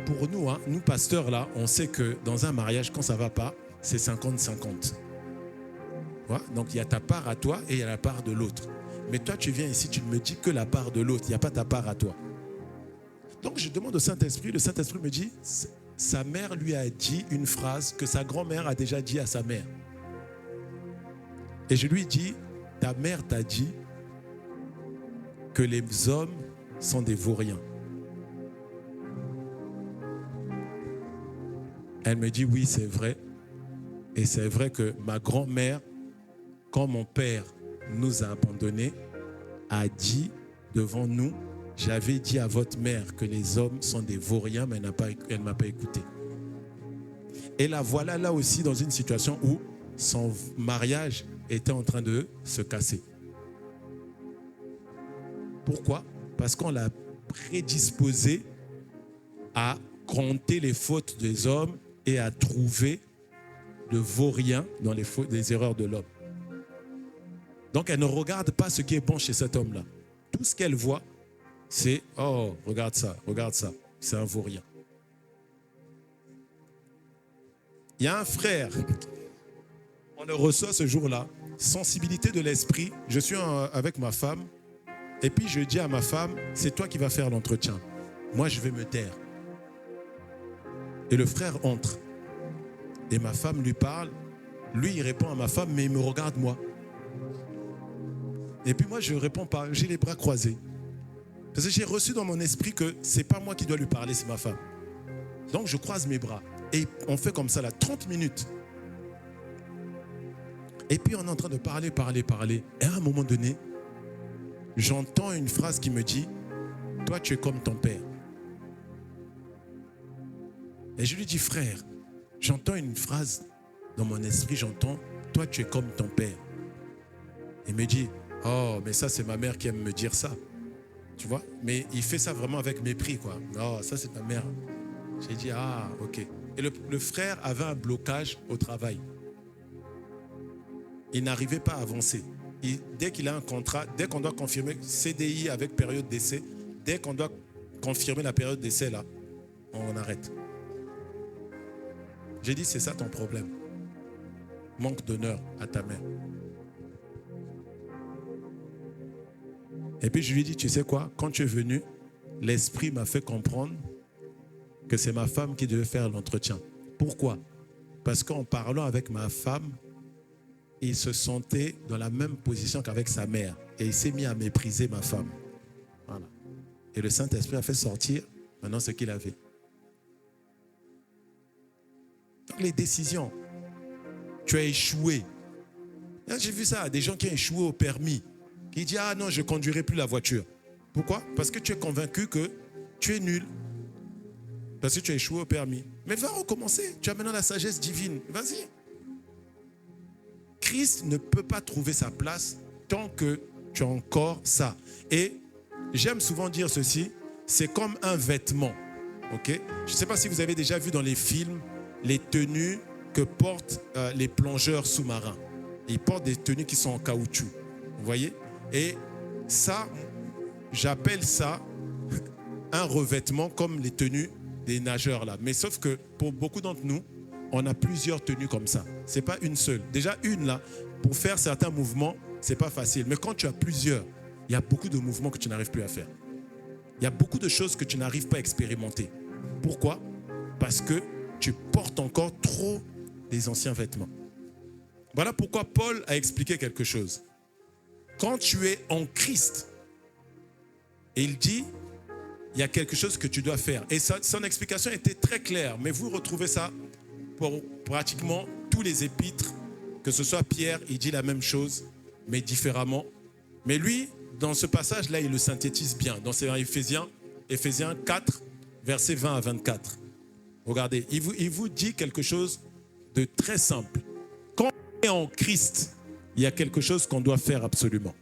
[SPEAKER 1] pour nous, nous pasteurs, là, on sait que dans un mariage, quand ça ne va pas, c'est 50-50. Ouais, donc, il y a ta part à toi et il y a la part de l'autre. Mais toi, tu viens ici, tu ne me dis que la part de l'autre. Il n'y a pas ta part à toi. Donc, je demande au Saint-Esprit. Le Saint-Esprit me dit, sa mère lui a dit une phrase que sa grand-mère a déjà dit à sa mère. Et je lui dis, ta mère t'a dit que les hommes sont des vauriens. Elle me dit, oui, c'est vrai. Et c'est vrai que ma grand-mère, quand mon père nous a abandonnés, a dit devant nous, j'avais dit à votre mère que les hommes sont des vauriens, mais elle ne m'a pas écouté. Et la voilà là aussi dans une situation où son mariage était en train de se casser. Pourquoi? Parce qu'on l'a prédisposé à compter les fautes des hommes et à trouver de vauriens dans les erreurs de l'homme. Donc elle ne regarde pas ce qui est bon chez cet homme-là. Tout ce qu'elle voit, c'est « Oh, regarde ça, c'est un vaurien. » Il y a un frère, on le reçoit ce jour-là, sensibilité de l'esprit. Je suis avec ma femme et puis je dis à ma femme, c'est toi qui vas faire l'entretien. Moi, je vais me taire. Et le frère entre. Et ma femme lui parle. Lui, il répond à ma femme, mais il me regarde moi. Et puis moi, je réponds pas, j'ai les bras croisés. Parce que j'ai reçu dans mon esprit que c'est pas moi qui dois lui parler, c'est ma femme. Donc je croise mes bras. Et on fait comme ça là, 30 minutes. Et puis on est en train de parler. Et à un moment donné, j'entends une phrase qui me dit, toi tu es comme ton père. Et je lui dis, frère, j'entends une phrase dans mon esprit, j'entends, toi tu es comme ton père. Il me dit, oh, mais ça c'est ma mère qui aime me dire ça. Tu vois? Mais il fait ça vraiment avec mépris, quoi. Oh, ça c'est ta mère. J'ai dit, ok. Et le frère avait un blocage au travail. Il n'arrivait pas à avancer. Dès qu'il a un contrat, dès qu'on doit confirmer CDI avec période d'essai, dès qu'on doit confirmer la période d'essai, là, on arrête. J'ai dit, c'est ça ton problème. Manque d'honneur à ta mère. Et puis je lui ai dit, tu sais quoi, quand tu es venu, l'esprit m'a fait comprendre que c'est ma femme qui devait faire l'entretien. Pourquoi? Parce qu'en parlant avec ma femme, il se sentait dans la même position qu'avec sa mère. Et il s'est mis à mépriser ma femme. Voilà. Et le Saint-Esprit a fait sortir maintenant ce qu'il avait. Donc les décisions, tu as échoué. Là, j'ai vu ça, des gens qui ont échoué au permis, qui disent, non, je ne conduirai plus la voiture. Pourquoi? Parce que tu es convaincu que tu es nul. Parce que tu as échoué au permis. Mais va recommencer. Tu as maintenant la sagesse divine. Vas-y. Christ ne peut pas trouver sa place tant que tu as encore ça. Et j'aime souvent dire ceci, c'est comme un vêtement. Okay? Je ne sais pas si vous avez déjà vu dans les films les tenues que portent les plongeurs sous-marins. Ils portent des tenues qui sont en caoutchouc. Vous voyez? Et ça, j'appelle ça un revêtement comme les tenues des nageurs là. Mais sauf que pour beaucoup d'entre nous, on a plusieurs tenues comme ça. Ce n'est pas une seule. Déjà une là, pour faire certains mouvements, ce n'est pas facile. Mais quand tu as plusieurs, il y a beaucoup de mouvements que tu n'arrives plus à faire. Il y a beaucoup de choses que tu n'arrives pas à expérimenter. Pourquoi? Parce que tu portes encore trop des anciens vêtements. Voilà pourquoi Paul a expliqué quelque chose. Quand tu es en Christ, et il dit, il y a quelque chose que tu dois faire. Et son explication était très claire, mais vous retrouvez ça pour pratiquement tous les épîtres, que ce soit Pierre, il dit la même chose. mais différemment. Mais lui, dans ce passage-là, il le synthétise bien. Dans Éphésiens 4, versets 20 à 24. Regardez, il vous dit quelque chose de très simple. Quand on est en Christ, il y a quelque chose qu'on doit faire absolument.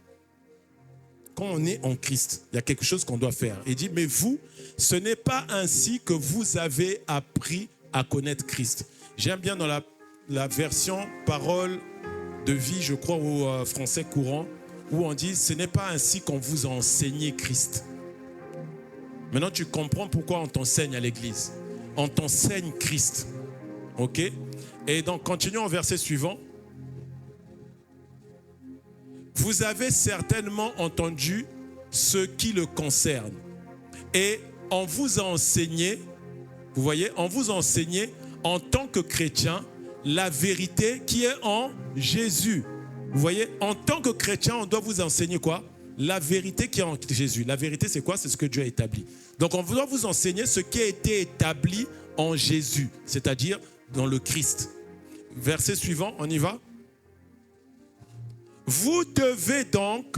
[SPEAKER 1] Quand on est en Christ, il y a quelque chose qu'on doit faire. Il dit, mais vous, ce n'est pas ainsi que vous avez appris à connaître Christ. J'aime bien dans la version parole de vie, je crois, au français courant, où on dit, ce n'est pas ainsi qu'on vous a enseigné Christ. Maintenant, tu comprends pourquoi on t'enseigne à l'église. On t'enseigne Christ. OK? Et donc, continuons au verset suivant. Vous avez certainement entendu ce qui le concerne. Et on vous a enseigné, vous voyez, on vous a enseigné en tant que chrétien la vérité qui est en Jésus. Vous voyez, en tant que chrétien, on doit vous enseigner quoi? La vérité qui est en Jésus. La vérité, c'est quoi? C'est ce que Dieu a établi. Donc, on doit vous enseigner ce qui a été établi en Jésus, c'est-à-dire dans le Christ. Verset suivant, on y va. Vous devez donc,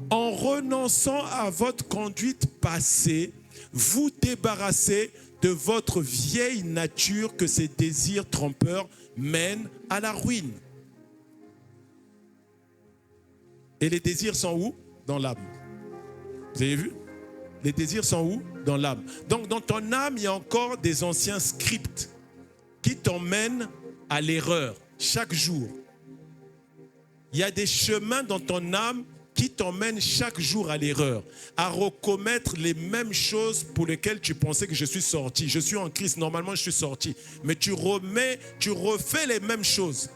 [SPEAKER 1] en renonçant à votre conduite passée, vous débarrasser de votre vieille nature que ces désirs trompeurs mènent à la ruine. Et les désirs sont où? Dans l'âme. Vous avez vu? Les désirs sont où? Dans l'âme. Donc dans ton âme, il y a encore des anciens scripts qui t'emmènent à l'erreur chaque jour. Il y a des chemins dans ton âme qui t'emmènent chaque jour à l'erreur, à recommettre les mêmes choses pour lesquelles tu pensais que je suis sorti. Je suis en Christ, normalement je suis sorti. Mais tu refais les mêmes choses.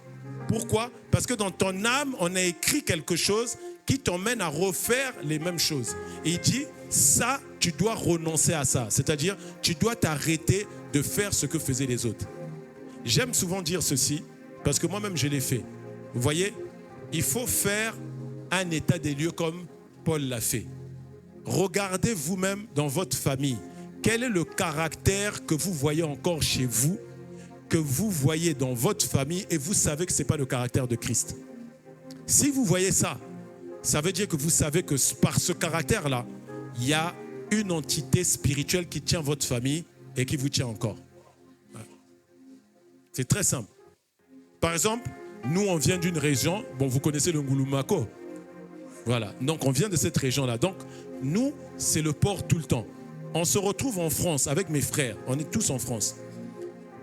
[SPEAKER 1] Pourquoi? Parce que dans ton âme, on a écrit quelque chose qui t'emmène à refaire les mêmes choses. Et il dit, ça, tu dois renoncer à ça. C'est-à-dire, tu dois t'arrêter de faire ce que faisaient les autres. J'aime souvent dire ceci, parce que moi-même je l'ai fait. Vous voyez, il faut faire un état des lieux comme Paul l'a fait. Regardez vous-même dans votre famille. Quel est le caractère que vous voyez encore chez vous, que vous voyez dans votre famille et vous savez que ce n'est pas le caractère de Christ? Si vous voyez ça, ça veut dire que vous savez que par ce caractère-là, il y a une entité spirituelle qui tient votre famille et qui vous tient encore. C'est très simple. Par exemple, nous, on vient d'une région, bon, vous connaissez le Ngulumako. Voilà, donc on vient de cette région-là. Donc, nous, c'est le porc tout le temps. On se retrouve en France avec mes frères. On est tous en France.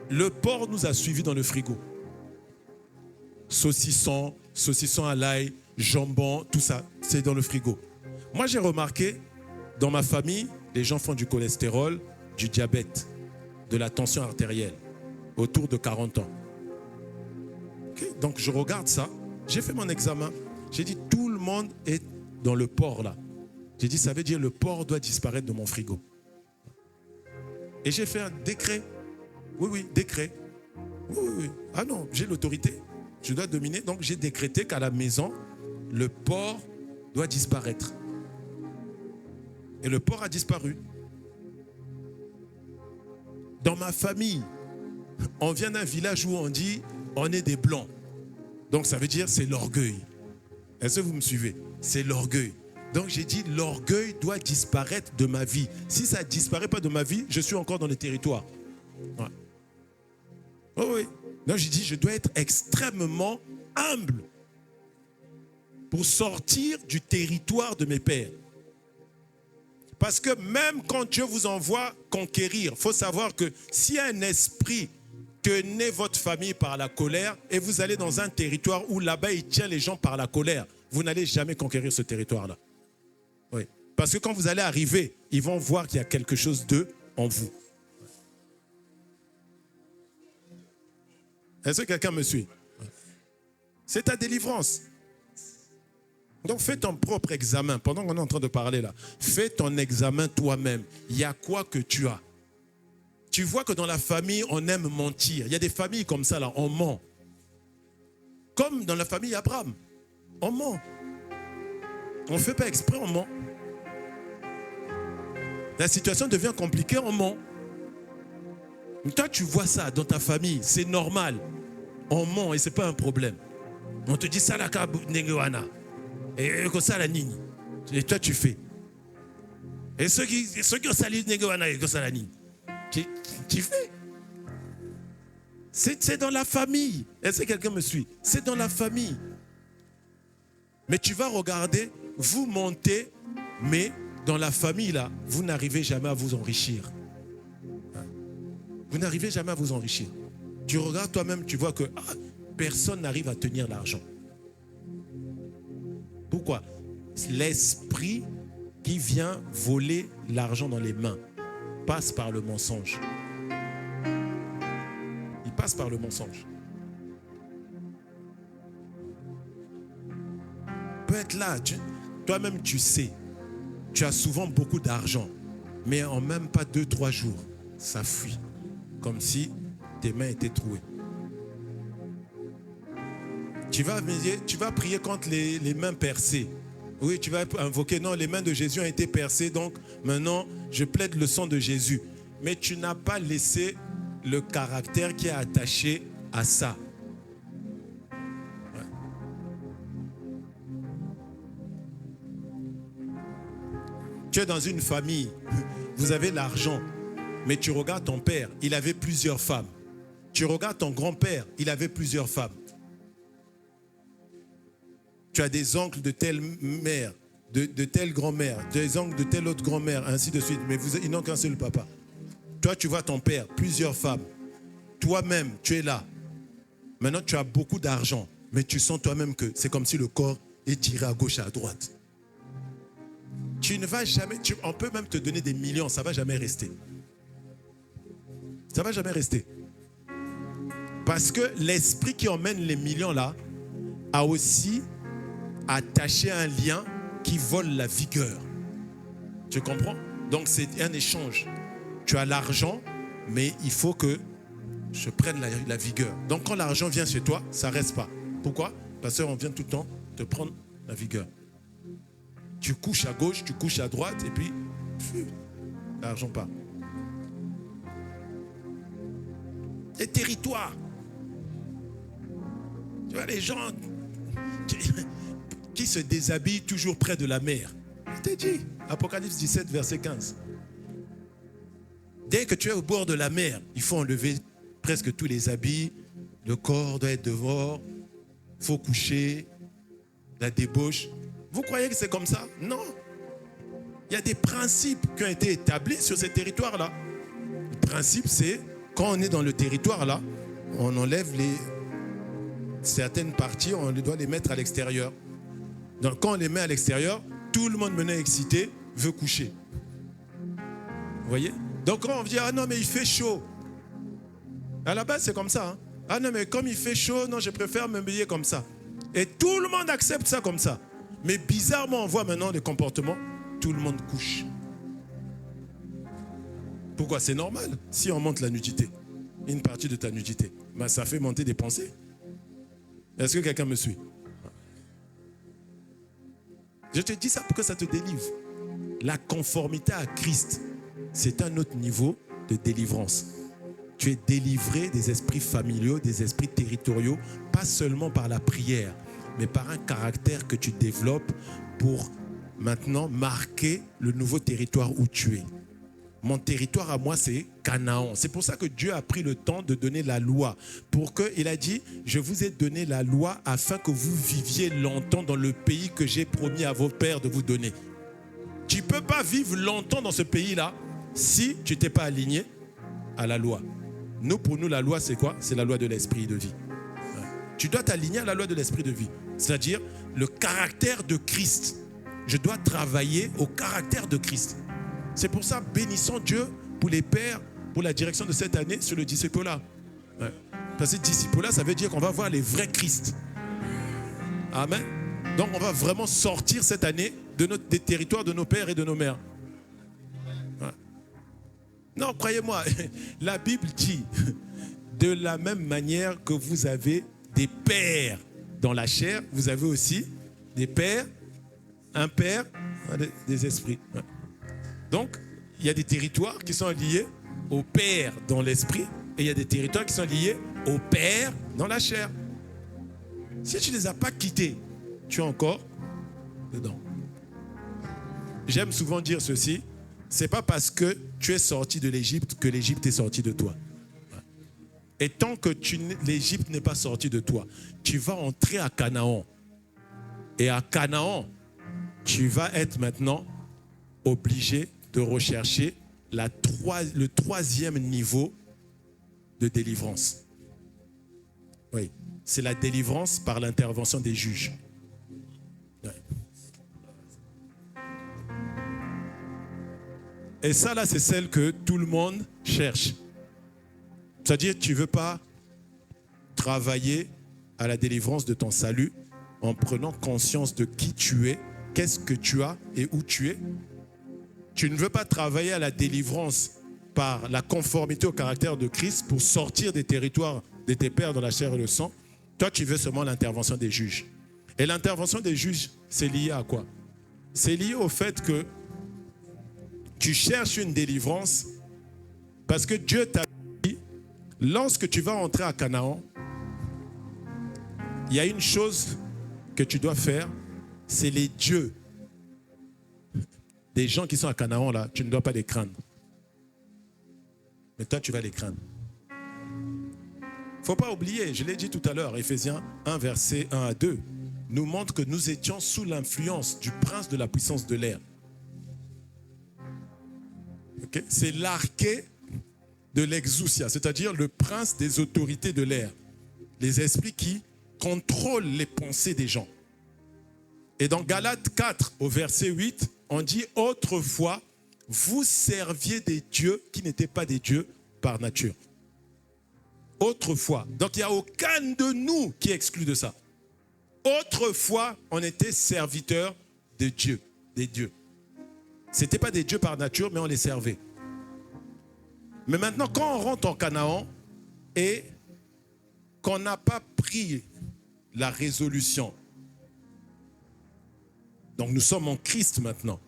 [SPEAKER 1] Le porc nous a suivis dans le frigo. Saucisson à l'ail, jambon, tout ça, c'est dans le frigo. Moi, j'ai remarqué, dans ma famille, les gens font du cholestérol, du diabète, de la tension artérielle, autour de 40 ans. Okay, donc, je regarde ça. J'ai fait mon examen. J'ai dit, tout le monde est dans le porc là. J'ai dit, ça veut dire le porc doit disparaître de mon frigo. Et j'ai fait un décret. Oui, décret. Oui. Ah non, j'ai l'autorité. Je dois dominer. Donc, j'ai décrété qu'à la maison, le porc doit disparaître. Et le porc a disparu. Dans ma famille, on vient d'un village où on dit, on est des blancs. Donc, ça veut dire, c'est l'orgueil. Est-ce que vous me suivez? C'est l'orgueil. Donc j'ai dit, l'orgueil doit disparaître de ma vie. Si ça ne disparaît pas de ma vie, je suis encore dans le territoire. Ouais. Oh oui. Donc j'ai dit, je dois être extrêmement humble pour sortir du territoire de mes pères. Parce que même quand Dieu vous envoie conquérir, il faut savoir que s'il y a un esprit tenez votre famille par la colère et vous allez dans un territoire où là-bas il tient les gens par la colère, vous n'allez jamais conquérir ce territoire-là. Oui. Parce que quand vous allez arriver, ils vont voir qu'il y a quelque chose d'eux en vous. Est-ce que quelqu'un me suit? C'est ta délivrance. Donc fais ton propre examen. Pendant qu'on est en train de parler là, fais ton examen toi-même. Il y a quoi que tu as? Tu vois que dans la famille, on aime mentir. Il y a des familles comme ça, là, on ment. Comme dans la famille Abraham, on ment. On ne fait pas exprès, on ment. La situation devient compliquée, on ment. Toi, tu vois ça dans ta famille, c'est normal. On ment et ce n'est pas un problème. On te dit ça, la kabu negewana. Et comme ça, la ligne. Et toi, tu fais. Et ceux qui ont sali comme ça, la ligne. Tu fais. C'est dans la famille. Est-ce que quelqu'un me suit? C'est dans la famille. Mais tu vas regarder, vous montez, mais dans la famille, là, vous n'arrivez jamais à vous enrichir. Vous n'arrivez jamais à vous enrichir. Tu regardes toi-même, tu vois que personne n'arrive à tenir l'argent. Pourquoi? L'esprit qui vient voler l'argent dans les mains passe par le mensonge. Il passe par le mensonge. Peut être là, toi-même tu sais, tu as souvent beaucoup d'argent, mais en même pas 2-3 jours, ça fuit, comme si tes mains étaient trouées. Tu vas prier contre les mains percées. Oui, tu vas invoquer, non, les mains de Jésus ont été percées, donc maintenant je plaide le sang de Jésus. Mais tu n'as pas laissé le caractère qui est attaché à ça. Ouais. Tu es dans une famille, vous avez l'argent, mais tu regardes ton père, il avait plusieurs femmes. Tu regardes ton grand-père, il avait plusieurs femmes. Tu as des oncles de telle mère, de telle grand-mère, des oncles de telle autre grand-mère, ainsi de suite. Mais ils n'ont qu'un seul papa. Toi, tu vois ton père, plusieurs femmes. Toi-même, tu es là. Maintenant, tu as beaucoup d'argent, mais tu sens toi-même que c'est comme si le corps est tiré à gauche et à droite. Tu ne vas jamais, on peut même te donner des millions, ça ne va jamais rester. Ça ne va jamais rester. Parce que l'esprit qui emmène les millions là a aussi attaché un lien qui vole la vigueur. Tu comprends? Donc c'est un échange. Tu as l'argent, mais il faut que je prenne la vigueur. Donc quand l'argent vient chez toi, ça ne reste pas. Pourquoi? Parce qu'on vient tout le temps te prendre la vigueur. Tu couches à gauche, tu couches à droite, et puis l'argent part. Les territoires. Tu vois, les gens qui se déshabillent toujours près de la mer. Je t'ai dit, Apocalypse 17, verset 15. Dès que tu es au bord de la mer, il faut enlever presque tous les habits. Le corps doit être dehors. Il faut coucher. La débauche. Vous croyez que c'est comme ça? Non. Il y a des principes qui ont été établis sur ces territoires-là. Le principe, c'est quand on est dans le territoire-là, on enlève certaines parties, on doit les mettre à l'extérieur. Donc quand on les met à l'extérieur, tout le monde maintenant excité veut coucher. Vous voyez? Donc quand on dit, ah non mais il fait chaud. À la base c'est comme ça. Hein? Ah non mais comme il fait chaud, non je préfère m'habiller comme ça. Et tout le monde accepte ça comme ça. Mais bizarrement on voit maintenant des comportements, tout le monde couche. Pourquoi? C'est normal. Si on monte la nudité, une partie de ta nudité, ben ça fait monter des pensées. Est-ce que quelqu'un me suit? Je te dis ça pour que ça te délivre. La conformité à Christ, c'est un autre niveau de délivrance. Tu es délivré des esprits familiaux, des esprits territoriaux, pas seulement par la prière, mais par un caractère que tu développes pour maintenant marquer le nouveau territoire où tu es. Mon territoire à moi, c'est Canaan. C'est pour ça que Dieu a pris le temps de donner la loi. Il a dit, je vous ai donné la loi afin que vous viviez longtemps dans le pays que j'ai promis à vos pères de vous donner. Tu ne peux pas vivre longtemps dans ce pays-là si tu n'étais pas aligné à la loi. Pour nous, la loi, c'est quoi? C'est la loi de l'esprit de vie. Tu dois t'aligner à la loi de l'esprit de vie. C'est-à-dire le caractère de Christ. Je dois travailler au caractère de Christ. C'est pour ça, bénissons Dieu pour les pères, pour la direction de cette année sur le disciple-là. Ouais. Parce que disciple-là, ça veut dire qu'on va voir les vrais Christ. Amen. Donc on va vraiment sortir cette année des territoires de nos pères et de nos mères. Ouais. Non, croyez-moi, la Bible dit, de la même manière que vous avez des pères dans la chair, vous avez aussi des pères, un père, des esprits. Ouais. Donc, il y a des territoires qui sont liés au Père dans l'esprit et il y a des territoires qui sont liés au Père dans la chair. Si tu ne les as pas quittés, tu es encore dedans. J'aime souvent dire ceci, c'est pas parce que tu es sorti de l'Égypte que l'Égypte est sortie de toi. Et tant que l'Égypte n'est pas sortie de toi, tu vas entrer à Canaan. Et à Canaan, tu vas être maintenant obligé de rechercher le troisième niveau de délivrance. Oui, c'est la délivrance par l'intervention des juges. Ouais. Et ça, là, c'est celle que tout le monde cherche. C'est-à-dire, tu ne veux pas travailler à la délivrance de ton salut en prenant conscience de qui tu es, qu'est-ce que tu as et où tu es. Tu ne veux pas travailler à la délivrance par la conformité au caractère de Christ pour sortir des territoires de tes pères dans la chair et le sang. Toi, tu veux seulement l'intervention des juges. Et l'intervention des juges, c'est lié à quoi? C'est lié au fait que tu cherches une délivrance parce que Dieu t'a dit, lorsque tu vas entrer à Canaan, il y a une chose que tu dois faire, c'est les dieux des gens qui sont à Canaan, là, tu ne dois pas les craindre. Mais toi, tu vas les craindre. Il ne faut pas oublier, je l'ai dit tout à l'heure, Éphésiens 1, verset 1 à 2, nous montre que nous étions sous l'influence du prince de la puissance de l'air. Okay? C'est l'arché de l'exousia, c'est-à-dire le prince des autorités de l'air. Les esprits qui contrôlent les pensées des gens. Et dans Galates 4, au verset 8, on dit « Autrefois, vous serviez des dieux qui n'étaient pas des dieux par nature. » Autrefois. Donc, il n'y a aucun de nous qui est exclu de ça. Autrefois, on était serviteurs de Dieu, des dieux. Ce n'étaient pas des dieux par nature, mais on les servait. Mais maintenant, quand on rentre en Canaan et qu'on n'a pas pris la résolution, donc nous sommes en Christ maintenant,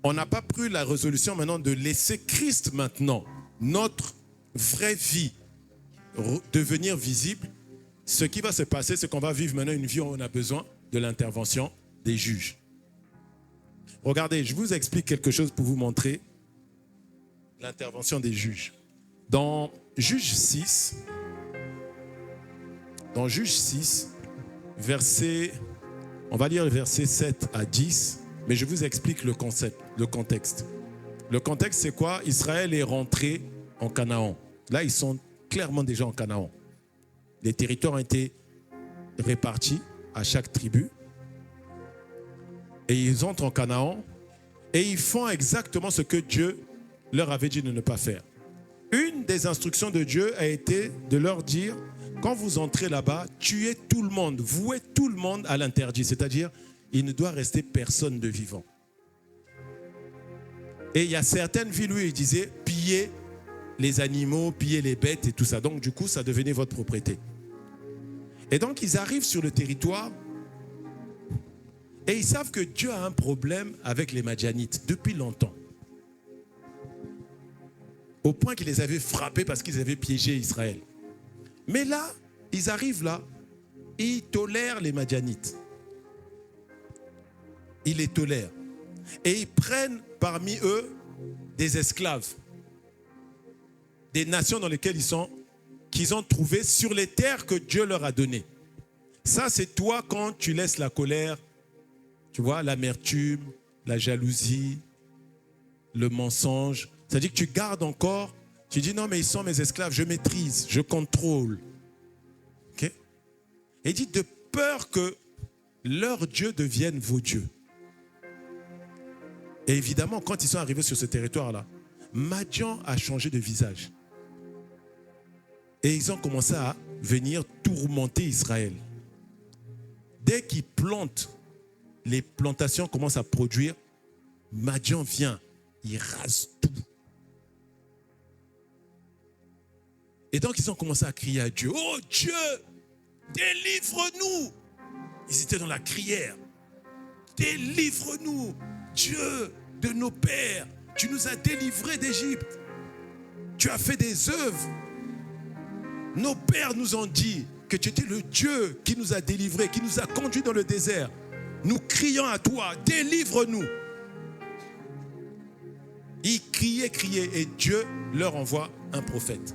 [SPEAKER 1] on n'a pas pris la résolution maintenant de laisser Christ maintenant, notre vraie vie, devenir visible. Ce qui va se passer, c'est qu'on va vivre maintenant une vie où on a besoin de l'intervention des juges. Regardez, je vous explique quelque chose pour vous montrer l'intervention des juges. Dans Juge 6, verset, on va lire le verset 7 à 10, mais je vous explique le concept, le contexte. Le contexte, c'est quoi? Israël est rentré en Canaan. Là, ils sont clairement déjà en Canaan. Les territoires ont été répartis à chaque tribu. Et ils entrent en Canaan et ils font exactement ce que Dieu leur avait dit de ne pas faire. Une des instructions de Dieu a été de leur dire, quand vous entrez là-bas, tuez tout le monde, vouez tout le monde à l'interdit. C'est-à-dire, il ne doit rester personne de vivant. Et il y a certaines villes où il disait, pillez les animaux, pillez les bêtes et tout ça. Donc du coup, ça devenait votre propriété. Et donc, ils arrivent sur le territoire et ils savent que Dieu a un problème avec les Madianites depuis longtemps. Au point qu'il les avait frappés parce qu'ils avaient piégé Israël. Mais là, ils arrivent là et ils tolèrent les Madianites. Ils les tolèrent. Et ils prennent parmi eux des esclaves. Des nations dans lesquelles ils sont, qu'ils ont trouvées sur les terres que Dieu leur a données. Ça, c'est toi quand tu laisses la colère, tu vois, l'amertume, la jalousie, le mensonge. C'est-à-dire que tu gardes encore, tu dis non mais ils sont mes esclaves, je maîtrise, je contrôle. Okay? Et il dit de peur que leur Dieu devienne vos dieux. Et évidemment, quand ils sont arrivés sur ce territoire-là, Madian a changé de visage. Et ils ont commencé à venir tourmenter Israël. Dès qu'ils plantent, les plantations commencent à produire, Madian vient, il rase tout. Et donc ils ont commencé à crier à Dieu, oh Dieu, délivre-nous. Ils étaient dans la crière. Délivre-nous, Dieu de nos pères. Tu nous as délivrés d'Égypte. Tu as fait des œuvres. Nos pères nous ont dit que tu étais le Dieu qui nous a délivrés, qui nous a conduits dans le désert. nous crions à toi, délivre-nous. Ils criaient, et Dieu leur envoie un prophète.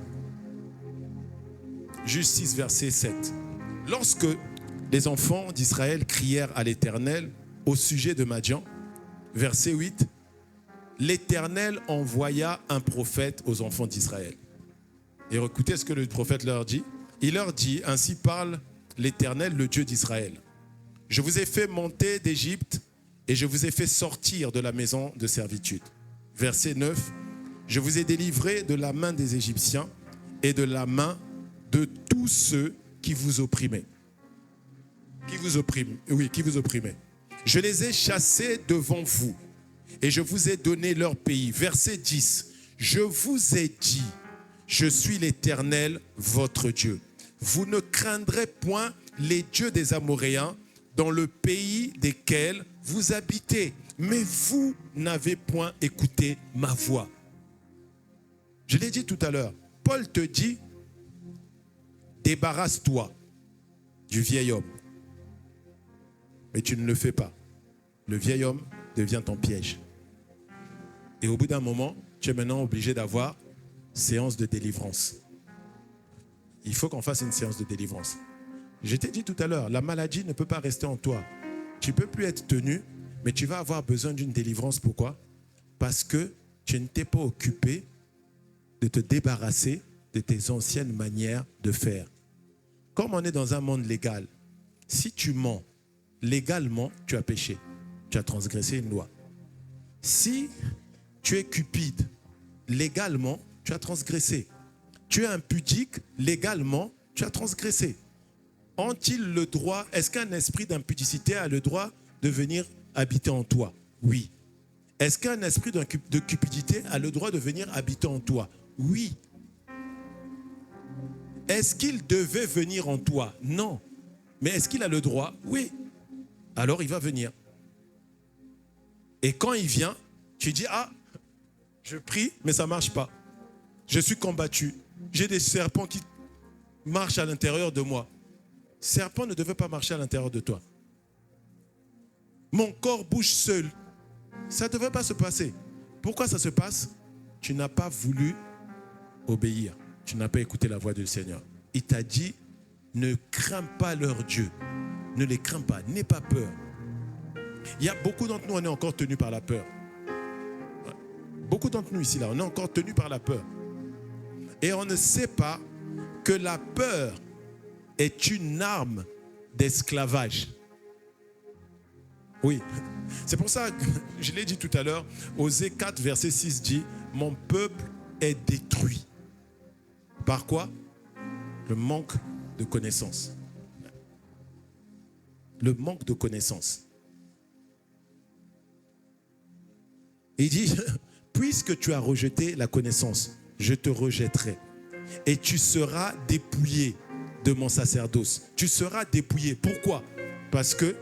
[SPEAKER 1] Justice, verset 7. Lorsque les enfants d'Israël crièrent à l'Éternel au sujet de Madian, verset 8, l'Éternel envoya un prophète aux enfants d'Israël. Et écoutez ce que le prophète leur dit. Il leur dit, ainsi parle l'Éternel, le Dieu d'Israël. Je vous ai fait monter d'Égypte et je vous ai fait sortir de la maison de servitude. Verset 9, je vous ai délivré de la main des Égyptiens et de la main de tous ceux qui vous opprimaient. Qui vous opprimaient. Je les ai chassés devant vous et je vous ai donné leur pays. Verset 10, je vous ai dit, je suis l'Éternel, votre Dieu. Vous ne craindrez point les dieux des Amoréens dans le pays desquels vous habitez. Mais vous n'avez point écouté ma voix. Je l'ai dit tout à l'heure. Paul te dit, débarrasse-toi du vieil homme. Mais tu ne le fais pas. Le vieil homme devient ton piège. Et au bout d'un moment, tu es maintenant obligé d'avoir séance de délivrance. Il faut qu'on fasse une séance de délivrance. Je t'ai dit tout à l'heure, la maladie ne peut pas rester en toi. Tu ne peux plus être tenu, mais tu vas avoir besoin d'une délivrance. Pourquoi? Parce que tu ne t'es pas occupé de te débarrasser de tes anciennes manières de faire. Comme on est dans un monde légal, si tu mens, légalement, tu as péché. Tu as transgressé une loi. Si tu es cupide, légalement, tu as transgressé. Tu es impudique, légalement, tu as transgressé. Ont-ils le droit, est-ce qu'un esprit d'impudicité a le droit de venir habiter en toi? Oui. Est-ce qu'un esprit de cupidité a le droit de venir habiter en toi? Oui. Est-ce qu'il devait venir en toi? Non. Mais est-ce qu'il a le droit? Oui. Alors il va venir. Et quand il vient, tu dis, ah, je prie, mais ça ne marche pas. Je suis combattu. J'ai des serpents qui marchent à l'intérieur de moi. Serpent ne devait pas marcher à l'intérieur de toi. Mon corps bouge seul. Ça ne devait pas se passer. Pourquoi ça se passe? Tu n'as pas voulu obéir. Tu n'as pas écouté la voix du Seigneur. Il t'a dit, ne crains pas leur Dieu. Ne les crains pas. N'aie pas peur. Il y a beaucoup d'entre nous, on est encore tenus par la peur. Beaucoup d'entre nous ici, là, on est encore tenus par la peur. Et on ne sait pas que la peur est une arme d'esclavage. Oui, c'est pour ça que je l'ai dit tout à l'heure, Osée 4, verset 6 dit, mon peuple est détruit. Par quoi? Le manque de connaissance. Le manque de connaissance. Il dit, puisque tu as rejeté la connaissance, je te rejetterai. Et tu seras dépouillé de mon sacerdoce. Tu seras dépouillé. Pourquoi? Parce que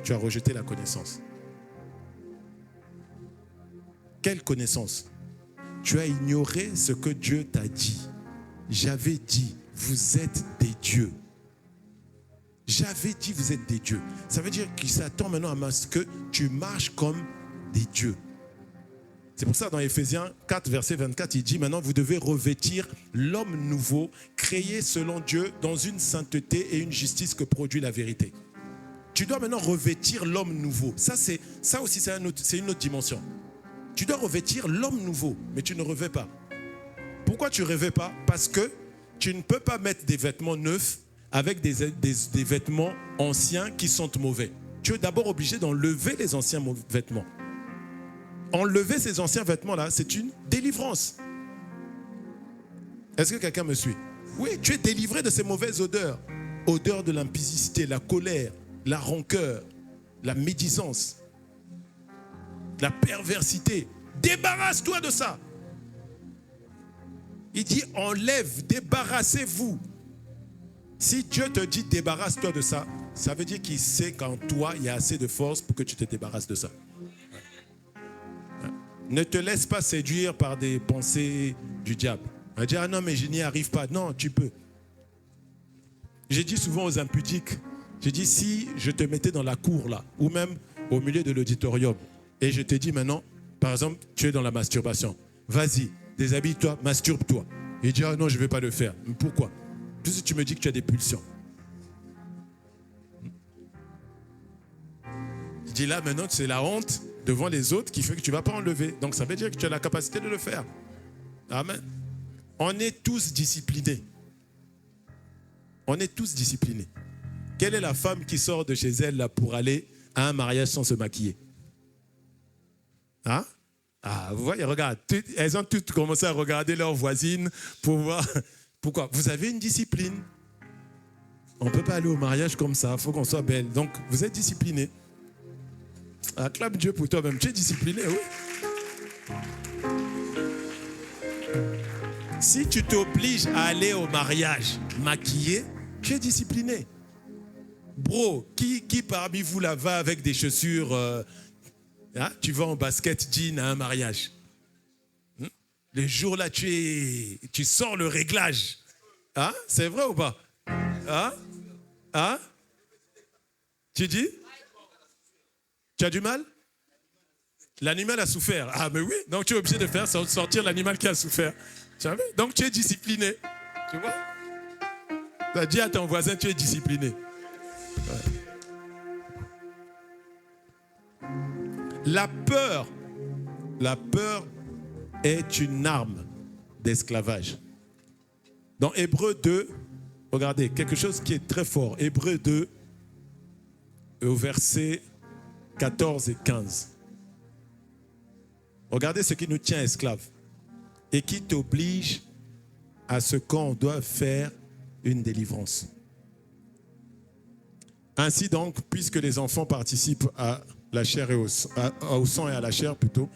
[SPEAKER 1] tu as rejeté la connaissance. Quelle connaissance? Tu as ignoré ce que Dieu t'a dit. J'avais dit, vous êtes des dieux. J'avais dit, vous êtes des dieux. Ça veut dire qu'il s'attend maintenant à ce que tu marches comme des dieux. C'est pour ça dans Éphésiens 4, verset 24, il dit maintenant vous devez revêtir l'homme nouveau, créé selon Dieu dans une sainteté et une justice que produit la vérité. Tu dois maintenant revêtir l'homme nouveau. Ça aussi, c'est une autre dimension. Tu dois revêtir l'homme nouveau, mais tu ne revêts pas. Pourquoi tu ne revêts pas? Parce que tu ne peux pas mettre des vêtements neufs avec des vêtements anciens qui sentent mauvais. Tu es d'abord obligé d'enlever les anciens vêtements. Enlever ces anciens vêtements-là, c'est une délivrance. Est-ce que quelqu'un me suit? Oui, tu es délivré de ces mauvaises odeurs. Odeur de l'impudicité, la colère, la rancœur, la médisance, la perversité. Débarrasse-toi de ça. Il dit enlève, débarrassez-vous. Si Dieu te dit débarrasse-toi de ça, ça veut dire qu'il sait qu'en toi, il y a assez de force pour que tu te débarrasses de ça. Ne te laisse pas séduire par des pensées du diable. On va dire, ah non, mais je n'y arrive pas. Non, tu peux. J'ai dit souvent aux impudiques, J'ai dit, si je te mettais dans la cour là, ou même au milieu de l'auditorium, et je te dis maintenant, par exemple, tu es dans la masturbation. Vas-y, déshabille-toi, masturbe-toi. Il dit, ah non, je ne vais pas le faire. Mais pourquoi? Puisque tu me dis que tu as des pulsions. Je dis là, maintenant, c'est la honte devant les autres qui fait que tu ne vas pas enlever. Donc, ça veut dire que tu as la capacité de le faire. Amen. On est tous disciplinés. On est tous disciplinés. Quelle est la femme qui sort de chez elle là, pour aller à un mariage sans se maquiller? Hein? Ah, vous voyez, regarde, elles ont toutes commencé à regarder leurs voisines pour voir. Pourquoi? Vous avez une discipline. On ne peut pas aller au mariage comme ça, il faut qu'on soit belle. Donc, vous êtes disciplinés. Acclame Dieu pour toi-même, tu es discipliné, oui. Si tu t'obliges à aller au mariage maquillé, tu es discipliné. Bro, qui parmi vous là va avec des chaussures tu vas en basket jean à un mariage? Le jour là, tu sors le réglage. Hein? C'est vrai ou pas? Hein? Hein? Tu dis? Tu as du mal? L'animal a souffert. Ah mais oui, donc tu es obligé de faire sortir l'animal qui a souffert. Tu as vu? Donc tu es discipliné. Tu vois? Tu as dit à ton voisin, tu es discipliné. Ouais. La peur est une arme d'esclavage. Dans Hébreux 2, regardez, quelque chose qui est très fort. Hébreux 2, au verset 14 et 15. Regardez ce qui nous tient esclaves et qui t'oblige à ce qu'on doit faire une délivrance. Ainsi donc, puisque les enfants participent à la chair et au sang et à la chair plutôt,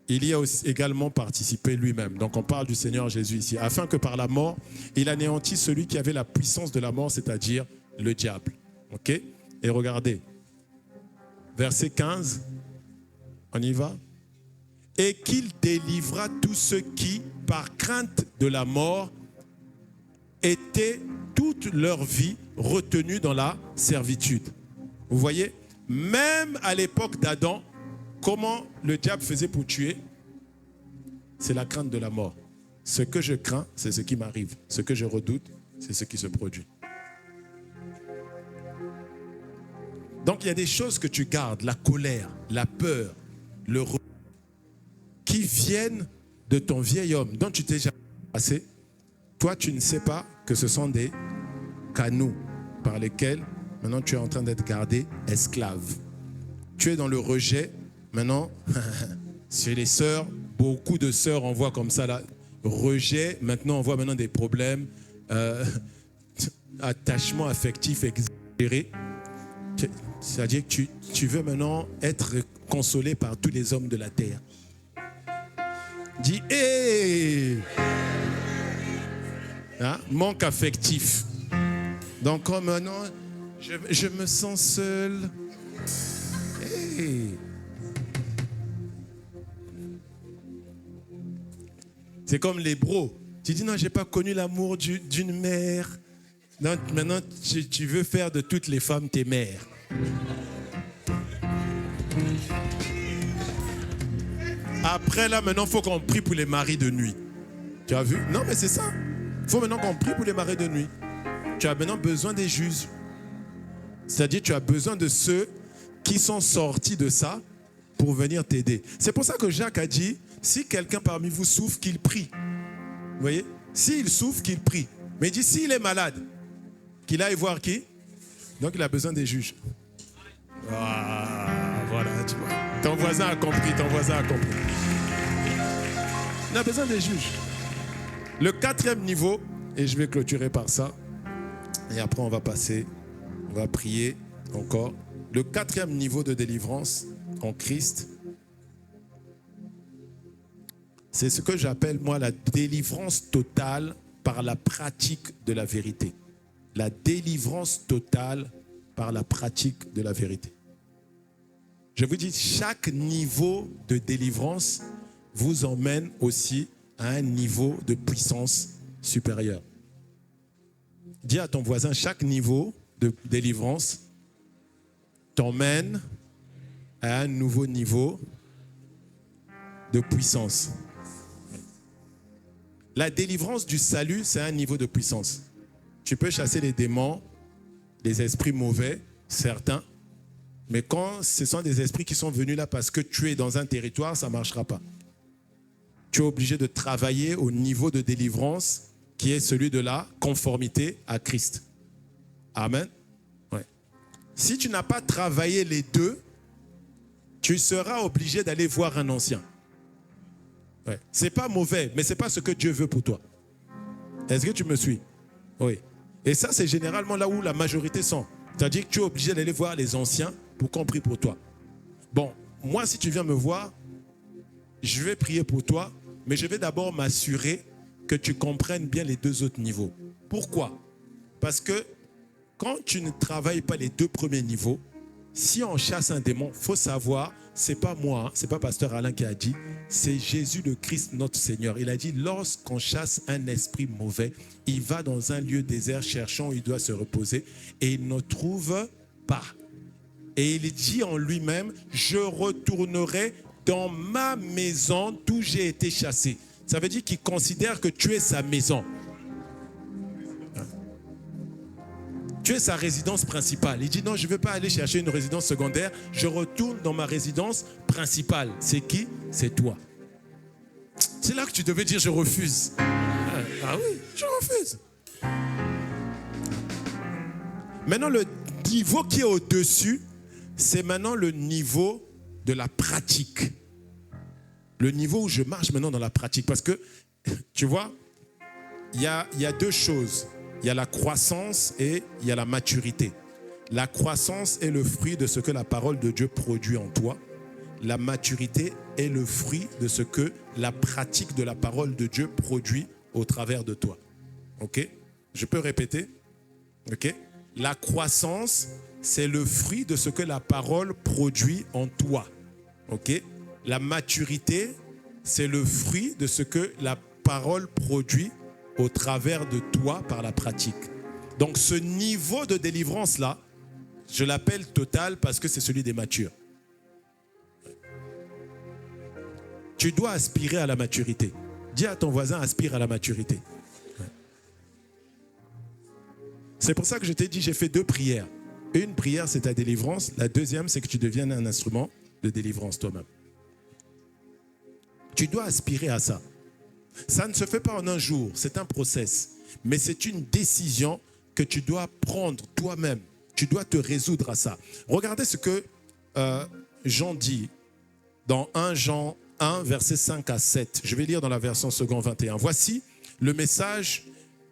[SPEAKER 1] il y a aussi également participé lui-même. Donc on parle du Seigneur Jésus ici, afin que par la mort, il anéantisse celui qui avait la puissance de la mort, c'est-à-dire le diable. Ok? Et regardez, verset 15, on y va. Et qu'il délivra tous ceux qui, par crainte de la mort, étaient toute leur vie retenus dans la servitude. Vous voyez? Même à l'époque d'Adam, comment le diable faisait pour tuer? C'est la crainte de la mort. Ce que je crains, c'est ce qui m'arrive. Ce que je redoute, c'est ce qui se produit. Donc il y a des choses que tu gardes, la colère, la peur, le redoute, qui viennent de ton vieil homme dont tu t'es déjà passé. Toi, tu ne sais pas que ce sont des canaux par lesquels maintenant tu es en train d'être gardé esclave. Tu es dans le rejet. Maintenant, chez les sœurs, beaucoup de sœurs, on voit comme ça là, rejet. Maintenant, on voit maintenant des problèmes, attachement affectif exagéré. C'est-à-dire que tu veux maintenant être consolé par tous les hommes de la terre. Dis, hé! Hein? Manque affectif. Donc, comme maintenant, je me sens seul. Hey. C'est comme les bros. Tu dis, non, je n'ai pas connu l'amour d'une mère. Donc, maintenant, tu veux faire de toutes les femmes tes mères. Après, là, maintenant, il faut qu'on prie pour les maris de nuit. Tu as vu? Non, mais c'est ça. Il faut maintenant qu'on prie pour les maris de nuit. Tu as maintenant besoin des juges. C'est-à-dire, tu as besoin de ceux qui sont sortis de ça pour venir t'aider. C'est pour ça que Jacques a dit, si quelqu'un parmi vous souffre, qu'il prie. Vous voyez? S'il souffre, qu'il prie. Mais il dit, s'il est malade, qu'il aille voir qui? Donc, il a besoin des juges. Ah, voilà, tu vois. Ton voisin a compris, ton voisin a compris. Il a besoin des juges. Le 4e niveau, et je vais clôturer par ça, et après on va passer, on va prier encore. Le 4e niveau de délivrance en Christ, c'est ce que j'appelle moi la délivrance totale par la pratique de la vérité. La délivrance totale par la pratique de la vérité. Je vous dis, chaque niveau de délivrance vous emmène aussi à un niveau de puissance supérieure. Dis à ton voisin, chaque niveau de délivrance t'emmène à un nouveau niveau de puissance. La délivrance du salut, c'est un niveau de puissance. Tu peux chasser les démons, les esprits mauvais, certains, mais quand ce sont des esprits qui sont venus là parce que tu es dans un territoire, ça ne marchera pas. Tu es obligé de travailler au niveau de délivrance qui est celui de la conformité à Christ. Amen. Ouais. Si tu n'as pas travaillé les deux, tu seras obligé d'aller voir un ancien. Ouais. Ce n'est pas mauvais, mais ce n'est pas ce que Dieu veut pour toi. Est-ce que tu me suis? Oui. Et ça, c'est généralement là où la majorité sont. C'est-à-dire que tu es obligé d'aller voir les anciens pour qu'on prie pour toi. Bon, moi, si tu viens me voir, je vais prier pour toi, mais je vais d'abord m'assurer que tu comprennes bien les deux autres niveaux. Pourquoi? Parce que quand tu ne travailles pas les deux premiers niveaux, si on chasse un démon, il faut savoir, ce n'est pas moi, hein, ce n'est pas Pasteur Alain qui a dit, c'est Jésus le Christ notre Seigneur. Il a dit, lorsqu'on chasse un esprit mauvais, il va dans un lieu désert cherchant où il doit se reposer et il ne trouve pas. Et il dit en lui-même, je retournerai dans ma maison d'où j'ai été chassé. Ça veut dire qu'il considère que tu es sa maison. Tu es sa résidence principale. Il dit non, je ne veux pas aller chercher une résidence secondaire. Je retourne dans ma résidence principale. C'est qui? C'est toi. C'est là que tu devais dire je refuse. Ah oui, je refuse. Maintenant, le niveau qui est au-dessus, c'est maintenant le niveau de la pratique. Le niveau où je marche maintenant dans la pratique. Parce que, tu vois, il y a deux choses. Il y a la croissance et il y a la maturité. La croissance est le fruit de ce que la parole de Dieu produit en toi. La maturité est le fruit de ce que la pratique de la parole de Dieu produit au travers de toi. Ok? Je peux répéter? Ok? La croissance, c'est le fruit de ce que la parole produit en toi. Ok? La maturité, c'est le fruit de ce que la parole produit au travers de toi par la pratique. Donc ce niveau de délivrance-là, je l'appelle total parce que c'est celui des matures. Tu dois aspirer à la maturité. Dis à ton voisin, aspire à la maturité. C'est pour ça que je t'ai dit, j'ai fait 2 prières. Une prière, c'est ta délivrance. La deuxième, c'est que tu deviennes un instrument de délivrance toi-même. Tu dois aspirer à ça. Ça ne se fait pas en un jour, c'est un process. Mais c'est une décision que tu dois prendre toi-même. Tu dois te résoudre à ça. Regardez ce que Jean dit dans 1 Jean 1, versets 5 à 7. Je vais lire dans la version second 21. Voici le message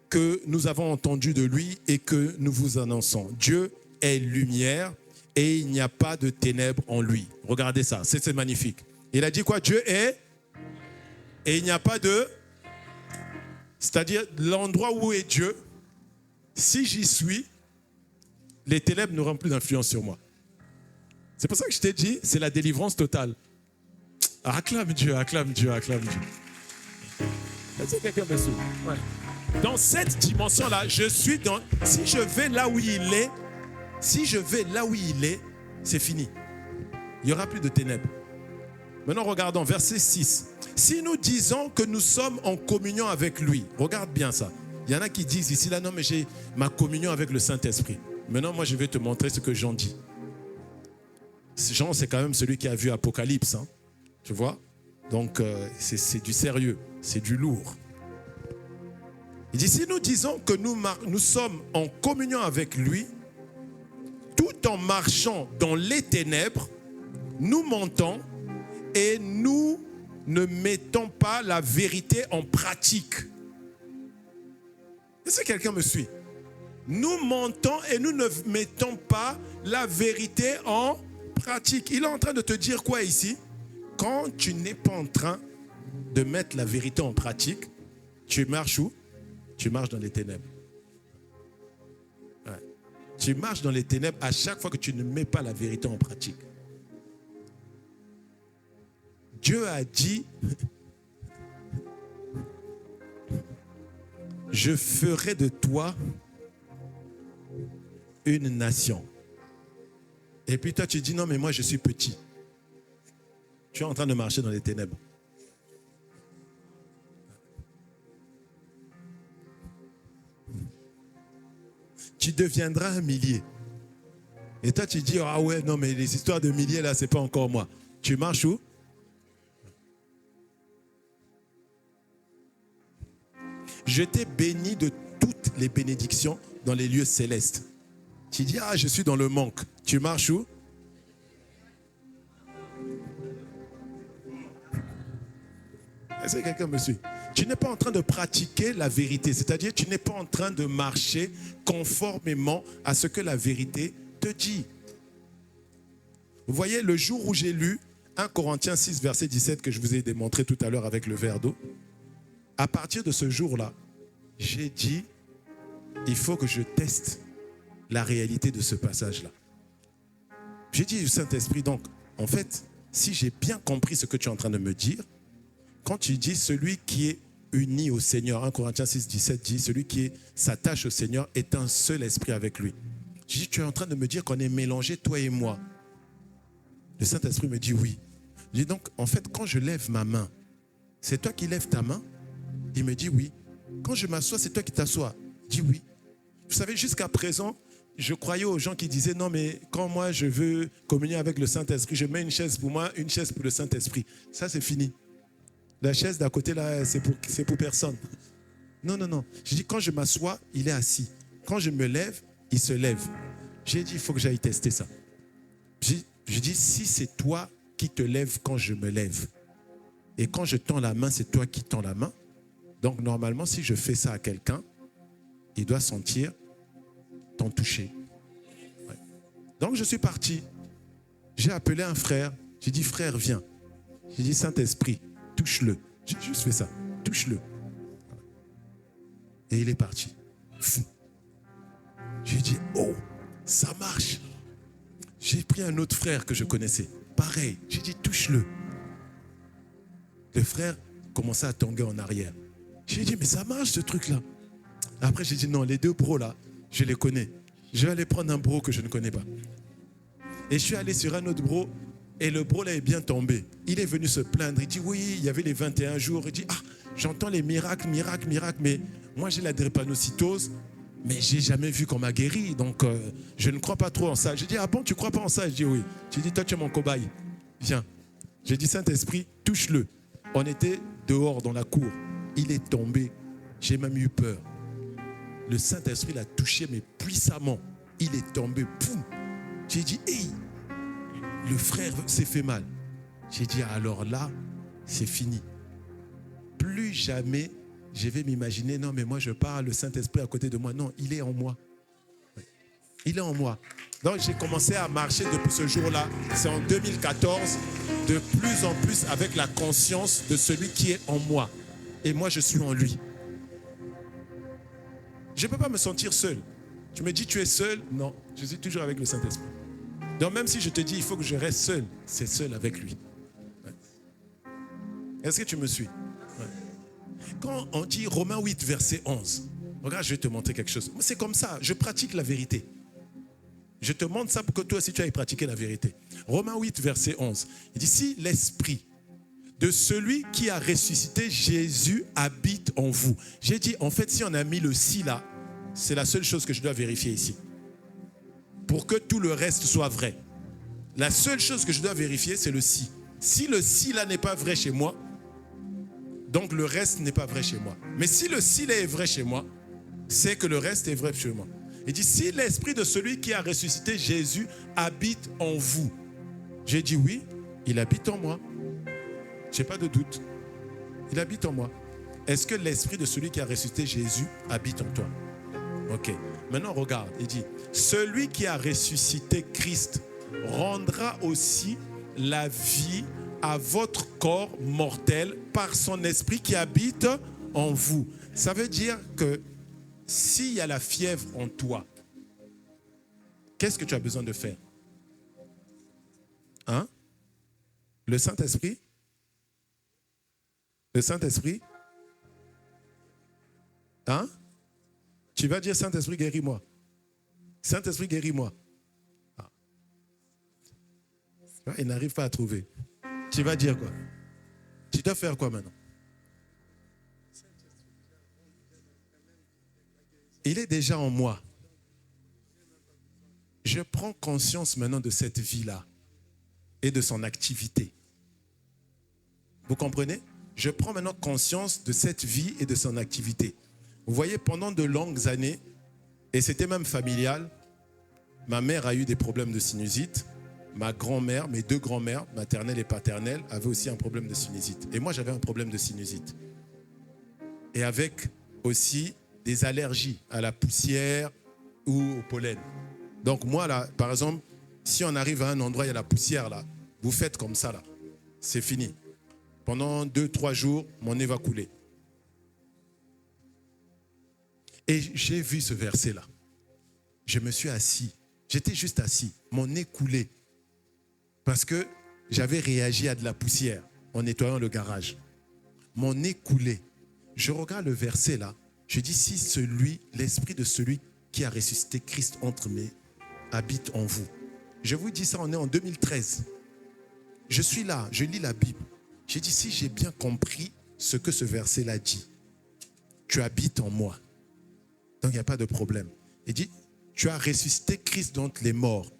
[SPEAKER 1] que nous avons entendu de lui et que nous vous annonçons. Dieu est lumière et il n'y a pas de ténèbres en lui. Regardez ça, c'est magnifique. Il a dit quoi? Dieu est et il n'y a pas de... C'est-à-dire l'endroit où est Dieu, si j'y suis, les ténèbres n'auront plus d'influence sur moi. C'est pour ça que je t'ai dit, c'est la délivrance totale. Acclame Dieu, acclame Dieu, acclame Dieu. Est-ce que quelqu'un me suit? Ouais. Dans cette dimension-là, je suis dans... Si je vais là où il est, c'est fini. Il n'y aura plus de ténèbres. Maintenant, regardons, verset 6. Si nous disons que nous sommes en communion avec lui, regarde bien ça. Il y en a qui disent ici, là, non, mais j'ai ma communion avec le Saint-Esprit. Maintenant, moi, je vais te montrer ce que Jean dit. Jean, c'est quand même celui qui a vu Apocalypse, hein, tu vois. Donc, c'est du sérieux, c'est du lourd. Il dit, si nous disons que nous sommes en communion avec lui, tout en marchant dans les ténèbres, nous mentons et nous ne mettons pas la vérité en pratique. Est-ce que quelqu'un me suit? Nous mentons et nous ne mettons pas la vérité en pratique. Il est en train de te dire quoi ici? Quand tu n'es pas en train de mettre la vérité en pratique, tu marches où? Tu marches dans les ténèbres. Ouais. Tu marches dans les ténèbres à chaque fois que tu ne mets pas la vérité en pratique. Dieu a dit, je ferai de toi une nation. Et puis toi, tu dis, non, mais moi, je suis petit. Tu es en train de marcher dans les ténèbres. Tu deviendras un millier. Et toi, tu dis, ah ouais, non, mais les histoires de milliers, là, c'est pas encore moi. Tu marches où? Je t'ai béni de toutes les bénédictions dans les lieux célestes. Tu dis, ah, je suis dans le manque. Tu marches où? Est-ce que quelqu'un me suit? Tu n'es pas en train de pratiquer la vérité. C'est-à-dire, tu n'es pas en train de marcher conformément à ce que la vérité te dit. Vous voyez, le jour où j'ai lu 1 Corinthiens 6, verset 17, que je vous ai démontré tout à l'heure avec le verre d'eau, à partir de ce jour-là, j'ai dit, il faut que je teste la réalité de ce passage-là. J'ai dit au Saint-Esprit, donc, en fait, si j'ai bien compris ce que tu es en train de me dire, quand tu dis celui qui est uni au Seigneur, 1 Corinthiens 6, 17 dit, celui qui s'attache au Seigneur est un seul esprit avec lui. J'ai dit, tu es en train de me dire qu'on est mélangés, toi et moi. Le Saint-Esprit me dit oui. J'ai dit donc, en fait, quand je lève ma main, c'est toi qui lèves ta main? Il me dit oui. Quand je m'assois, c'est toi qui t'assois? Je dis oui. Vous savez, jusqu'à présent, je croyais aux gens qui disaient non, mais quand moi je veux communier avec le Saint-Esprit, je mets une chaise pour moi, une chaise pour le Saint-Esprit. Ça, c'est fini. La chaise d'à côté, là, c'est pour personne. Non, non, non. Je dis, quand je m'assois, il est assis. Quand je me lève, il se lève. J'ai dit, il faut que j'aille tester ça. Je dis, si c'est toi qui te lèves quand je me lève, et quand je tends la main, c'est toi qui tends la main. Donc, normalement, si je fais ça à quelqu'un, il doit sentir ton toucher. Ouais. Donc, je suis parti. J'ai appelé un frère. J'ai dit, frère, viens. J'ai dit, Saint-Esprit, touche-le. J'ai juste fait ça. Touche-le. Et il est parti. Fou. J'ai dit, oh, ça marche. J'ai pris un autre frère que je connaissais. Pareil. J'ai dit, touche-le. Le frère commençait à tanguer en arrière. J'ai dit, mais ça marche ce truc-là. Après, j'ai dit, non, les deux bros là, je les connais. Je vais aller prendre un bro que je ne connais pas. Et je suis allé sur un autre bro. Et le bro là est bien tombé. Il est venu se plaindre. Il dit, oui, il y avait les 21 jours. Il dit, ah, j'entends les miracles, mais moi j'ai la drépanocytose, mais j'ai jamais vu qu'on m'a guéri. Donc, je ne crois pas trop en ça. J'ai dit, ah bon, tu ne crois pas en ça? Je dis, oui. J'ai dit, toi, tu es mon cobaye. Viens. J'ai dit, Saint-Esprit, touche-le. On était dehors dans la cour. Il est tombé. J'ai même eu peur. Le Saint-Esprit l'a touché, mais puissamment. Il est tombé. Poum. J'ai dit, hey, le frère s'est fait mal. J'ai dit, alors là, c'est fini. Plus jamais, je vais m'imaginer, non, mais moi, je parle, le Saint-Esprit à côté de moi. Non, il est en moi. Il est en moi. Donc, j'ai commencé à marcher depuis ce jour-là. C'est en 2014, de plus en plus avec la conscience de celui qui est en moi. Et moi, je suis en lui. Je ne peux pas me sentir seul. Tu me dis, tu es seul? Non, je suis toujours avec le Saint-Esprit. Donc, même si je te dis, il faut que je reste seul, c'est seul avec lui. Ouais. Est-ce que tu me suis? Ouais. Quand on dit Romains 8, verset 11, regarde, je vais te montrer quelque chose. C'est comme ça, je pratique la vérité. Je te montre ça pour que toi aussi tu ailles pratiquer la vérité. Romains 8, verset 11. Il dit, si l'esprit de celui qui a ressuscité Jésus habite en vous. J'ai dit, en fait, si on a mis le si là, c'est la seule chose que je dois vérifier ici. Pour que tout le reste soit vrai. La seule chose que je dois vérifier, c'est le si. Si le si là n'est pas vrai chez moi, donc le reste n'est pas vrai chez moi. Mais si le si là est vrai chez moi, c'est que le reste est vrai chez moi. Il dit, si l'esprit de celui qui a ressuscité Jésus habite en vous. J'ai dit oui, il habite en moi. Je n'ai pas de doute. Il habite en moi. Est-ce que l'esprit de celui qui a ressuscité Jésus habite en toi? Ok. Maintenant, regarde. Il dit, celui qui a ressuscité Christ rendra aussi la vie à votre corps mortel par son esprit qui habite en vous. Ça veut dire que s'il y a la fièvre en toi, qu'est-ce que tu as besoin de faire? Hein? Le Saint-Esprit? Le Saint-Esprit? Hein? Tu vas dire, Saint-Esprit, guéris-moi. Saint-Esprit, guéris-moi. Ah. Il n'arrive pas à trouver. Tu vas dire quoi? Tu dois faire quoi maintenant? Il est déjà en moi. Je prends conscience maintenant de cette vie-là et de son activité. Vous comprenez? Je prends maintenant conscience de cette vie et de son activité. Vous voyez, pendant de longues années, et c'était même familial, ma mère a eu des problèmes de sinusite. Ma grand-mère, mes deux grand-mères, maternelle et paternelle, avaient aussi un problème de sinusite. Et moi, j'avais un problème de sinusite. Et avec aussi des allergies à la poussière ou au pollen. Donc moi, là, par exemple, si on arrive à un endroit, il y a la poussière, là, vous faites comme ça, là. C'est fini. Pendant 2-3 jours, mon nez va couler. Et j'ai vu ce verset-là. Je me suis assis. J'étais juste assis. Mon nez coulait. Parce que j'avais réagi à de la poussière en nettoyant le garage. Mon nez coulait. Je regarde le verset là. Je dis, si l'esprit de celui qui a ressuscité Christ entre mes habite en vous. Je vous dis ça, on est en 2013. Je suis là, je lis la Bible. J'ai dit, si j'ai bien compris ce que ce verset-là dit, tu habites en moi. Donc il n'y a pas de problème. Il dit, tu as ressuscité Christ d'entre les morts.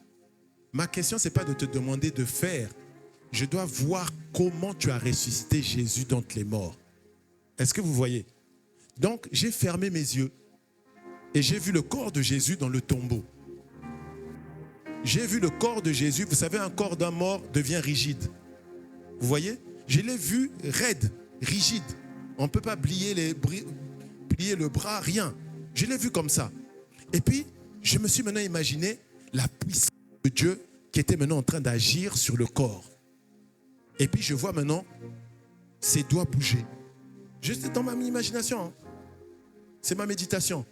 [SPEAKER 1] Ma question, ce n'est pas de te demander de faire. Je dois voir comment tu as ressuscité Jésus d'entre les morts. Est-ce que vous voyez? Donc, j'ai fermé mes yeux et j'ai vu le corps de Jésus dans le tombeau. J'ai vu le corps de Jésus. Vous savez, un corps d'un mort devient rigide. Vous voyez? Je l'ai vu raide, rigide. On ne peut pas plier le bras, rien. Je l'ai vu comme ça. Et puis, je me suis maintenant imaginé la puissance de Dieu qui était maintenant en train d'agir sur le corps. Et puis je vois maintenant ses doigts bouger. Juste dans ma imagination. Hein. C'est ma méditation.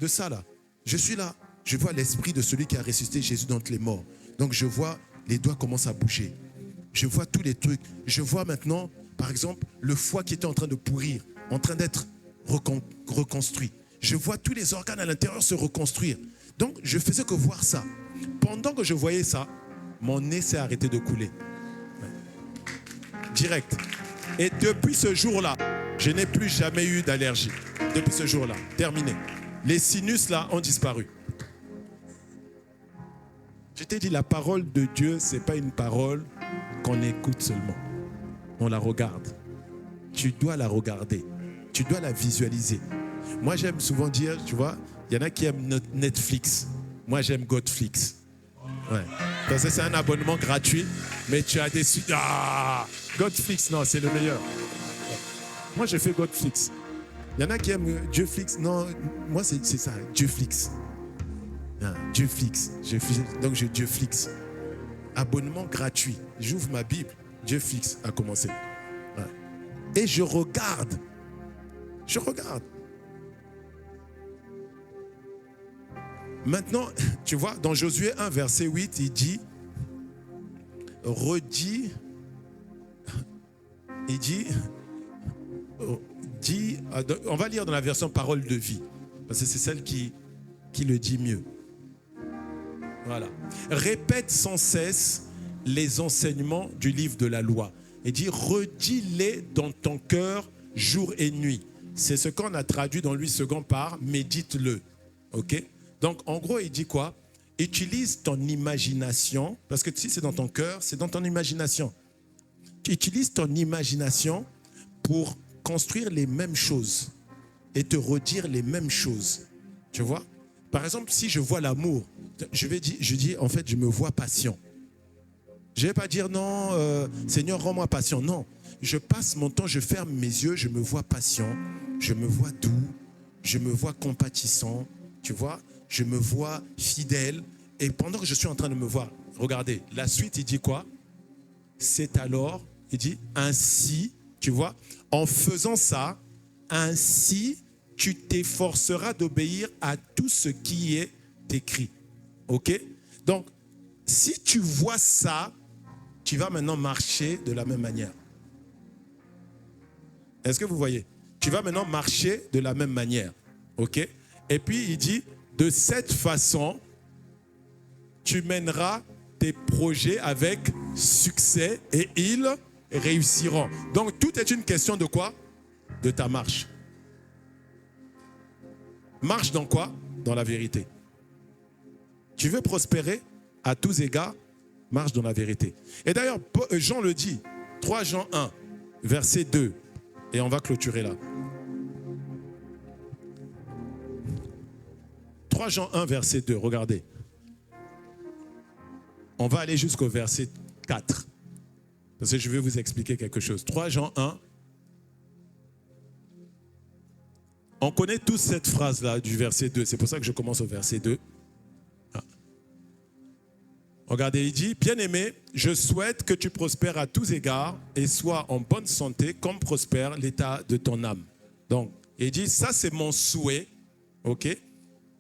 [SPEAKER 1] De ça là. Je suis là. Je vois l'esprit de celui qui a ressuscité Jésus d'entre les morts. Donc je vois les doigts commencent à bouger. Je vois tous les trucs. Je vois maintenant, par exemple, le foie qui était en train de pourrir, en train d'être reconstruit. Je vois tous les organes à l'intérieur se reconstruire. Donc je faisais que voir ça. Pendant que je voyais ça, mon nez s'est arrêté de couler. Direct. Et depuis ce jour-là, je n'ai plus jamais eu d'allergie. Depuis ce jour-là, terminé. Les sinus là ont disparu. Je t'ai dit, la parole de Dieu, ce n'est pas une parole qu'on écoute seulement. On la regarde. Tu dois la regarder. Tu dois la visualiser. Moi, j'aime souvent dire, tu vois, il y en a qui aiment Netflix. Moi, j'aime Godflix. Ouais. Parce que c'est un abonnement gratuit, mais tu as des... Ah, Godflix, non, c'est le meilleur. Moi, je fais Godflix. Il y en a qui aiment Dieuxflix. Non, moi, c'est ça, Dieuxflix. Ah, Dieuxflix. Donc, j'ai Dieuxflix. Abonnement gratuit. J'ouvre ma Bible. Dieuxflix a commencé. Ouais. Et je regarde. Je regarde. Maintenant, tu vois, dans Josué 1, verset 8, il dit, on va lire dans la version parole de vie, parce que c'est celle qui le dit mieux. Voilà. Répète sans cesse les enseignements du livre de la loi. Et dit, redis-les dans ton cœur jour et nuit. C'est ce qu'on a traduit dans Louis II par médite-le. Ok? Donc, en gros, il dit quoi? Utilise ton imagination, parce que si c'est dans ton cœur, c'est dans ton imagination. Tu utilises ton imagination pour construire les mêmes choses et te redire les mêmes choses. Tu vois? Par exemple, si je vois l'amour, je dis, en fait, je me vois patient. Je ne vais pas dire, non, Seigneur, rends-moi patient. Non, je passe mon temps, je ferme mes yeux, je me vois patient, je me vois doux, je me vois compatissant, tu vois? Je me vois fidèle. Et pendant que je suis en train de me voir, regardez, la suite, il dit quoi? C'est alors, il dit, ainsi, tu vois, en faisant ça, ainsi, tu t'efforceras d'obéir à tout ce qui est écrit. Ok? Donc, si tu vois ça, tu vas maintenant marcher de la même manière. Est-ce que vous voyez? Tu vas maintenant marcher de la même manière. Ok? Et puis, il dit, de cette façon, tu mèneras tes projets avec succès et ils réussiront. Donc, tout est une question de quoi? De ta marche. Marche dans quoi? Dans la vérité. Tu veux prospérer à tous égards? Marche dans la vérité. Et d'ailleurs, Jean le dit, 3 Jean 1, verset 2. Et on va clôturer là. 3 Jean 1, verset 2, regardez. On va aller jusqu'au verset 4. Parce que je vais vous expliquer quelque chose. 3 Jean 1. On connaît tous cette phrase-là du verset 2. C'est pour ça que je commence au verset 2. Ah. Regardez, il dit, bien-aimé, je souhaite que tu prospères à tous égards et sois en bonne santé comme prospère l'état de ton âme. Donc, il dit, ça c'est mon souhait. Ok?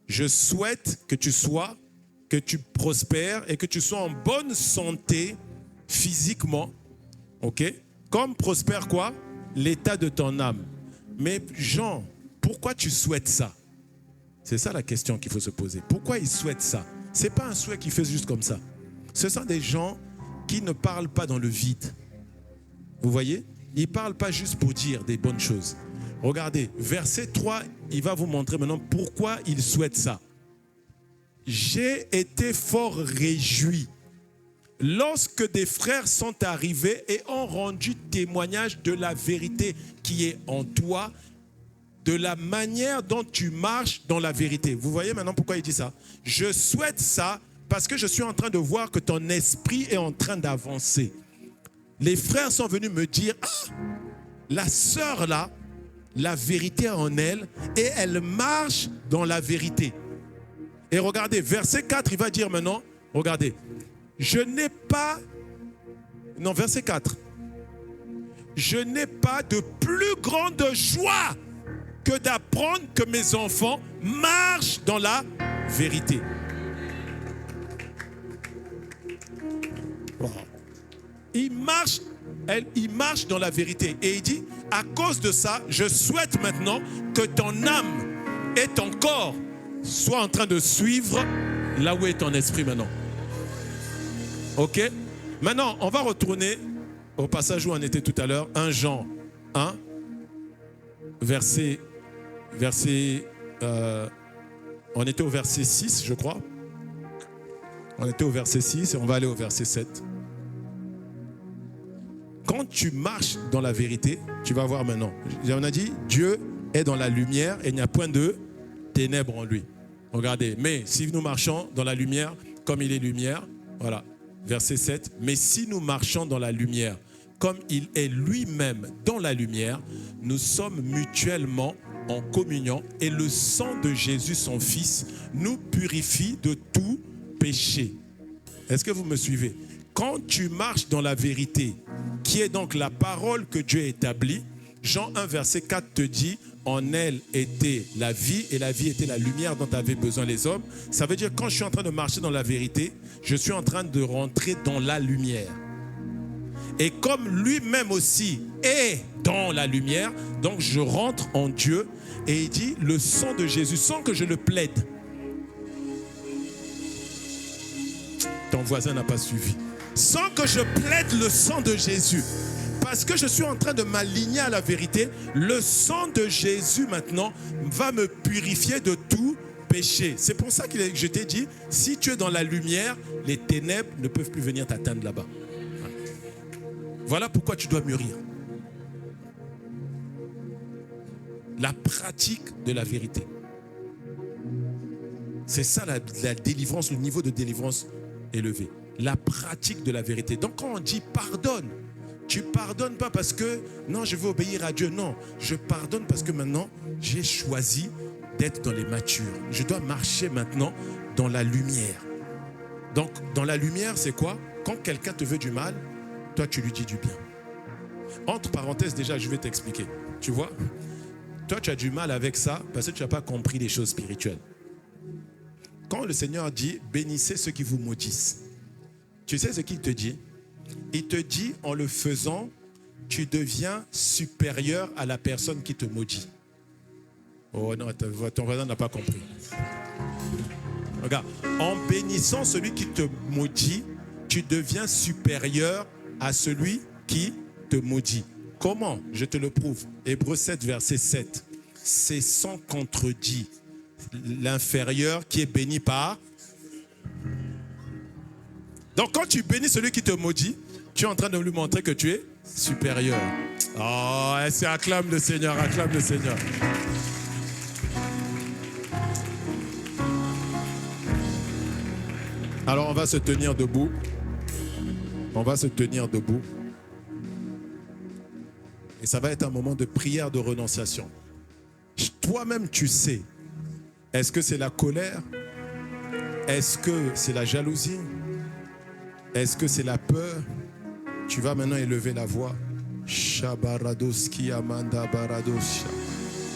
[SPEAKER 1] Je souhaite que tu prospères et que tu sois en bonne santé physiquement. Ok? Comme prospère quoi? L'état de ton âme. Mais Jean, pourquoi tu souhaites ça? C'est ça la question qu'il faut se poser. Pourquoi il souhaite ça? Ce n'est pas un souhait qu'il fait juste comme ça. Ce sont des gens qui ne parlent pas dans le vide. Vous voyez? Ils ne parlent pas juste pour dire des bonnes choses. Regardez, verset 3, il va vous montrer maintenant pourquoi il souhaite ça. J'ai été fort réjoui lorsque des frères sont arrivés et ont rendu témoignage de la vérité qui est en toi, de la manière dont tu marches dans la vérité. Vous voyez maintenant pourquoi il dit ça? Je souhaite ça parce que je suis en train de voir que ton esprit est en train d'avancer. Les frères sont venus me dire, ah, la sœur là, la vérité en elle, et elle marche dans la vérité. Et regardez, verset 4, il va dire maintenant, regardez, je n'ai pas, non, verset 4, je n'ai pas de plus grande joie que d'apprendre que mes enfants marchent dans la vérité. Il marche dans la vérité. Et il dit, à cause de ça, je souhaite maintenant que ton âme et ton corps soient en train de suivre là où est ton esprit maintenant. Ok? Maintenant, on va retourner au passage où on était tout à l'heure, 1 Jean 1, on était au verset 6, je crois. On était au verset 6 et on va aller au verset 7. Quand tu marches dans la vérité, tu vas voir maintenant. On a dit, Dieu est dans la lumière et il n'y a point de ténèbres en lui. Regardez, mais si nous marchons dans la lumière, comme il est lumière, voilà, verset 7, mais si nous marchons dans la lumière, comme il est lui-même dans la lumière, nous sommes mutuellement en communion et le sang de Jésus, son Fils, nous purifie de tout péché. Est-ce que vous me suivez? Quand tu marches dans la vérité, qui est donc la parole que Dieu établit, Jean 1, verset 4 te dit, en elle était la vie et la vie était la lumière dont avaient besoin les hommes. Ça veut dire quand je suis en train de marcher dans la vérité, je suis en train de rentrer dans la lumière. Et comme lui-même aussi est dans la lumière, donc je rentre en Dieu et il dit le sang de Jésus, sans que je le plaide. Ton voisin n'a pas suivi. Sans que je plaide le sang de Jésus. Parce que je suis en train de m'aligner à la vérité, le sang de Jésus maintenant va me purifier de tout péché. C'est pour ça que je t'ai dit, si tu es dans la lumière, les ténèbres ne peuvent plus venir t'atteindre là-bas. Voilà pourquoi tu dois mûrir. La pratique de la vérité. C'est ça la délivrance, le niveau de délivrance élevé. La pratique de la vérité. Donc quand on dit pardonne, tu pardonnes pas parce que non, je veux obéir à Dieu. Non, je pardonne parce que maintenant, j'ai choisi d'être dans les matures. Je dois marcher maintenant dans la lumière. Donc, dans la lumière, c'est quoi? Quand quelqu'un te veut du mal, toi, tu lui dis du bien. Entre parenthèses, déjà, je vais t'expliquer. Tu vois? Toi, tu as du mal avec ça parce que tu n'as pas compris les choses spirituelles. Quand le Seigneur dit, bénissez ceux qui vous maudissent, tu sais ce qu'il te dit? Il te dit, en le faisant, tu deviens supérieur à la personne qui te maudit. Oh non, ton voisin n'a pas compris. Regarde, en bénissant celui qui te maudit, tu deviens supérieur à celui qui te maudit. Comment? Je te le prouve. Hébreux 7, verset 7. C'est sans contredit l'inférieur qui est béni par... Donc quand tu bénis celui qui te maudit, tu es en train de lui montrer que tu es supérieur. Oh, c'est acclame le Seigneur, acclame le Seigneur. Alors on va se tenir debout. On va se tenir debout. Et ça va être un moment de prière, de renonciation. Toi-même tu sais, est-ce que c'est la colère? Est-ce que c'est la jalousie? Est-ce que c'est la peur? Tu vas maintenant élever la voix. Shabaradoski amanda baradosia.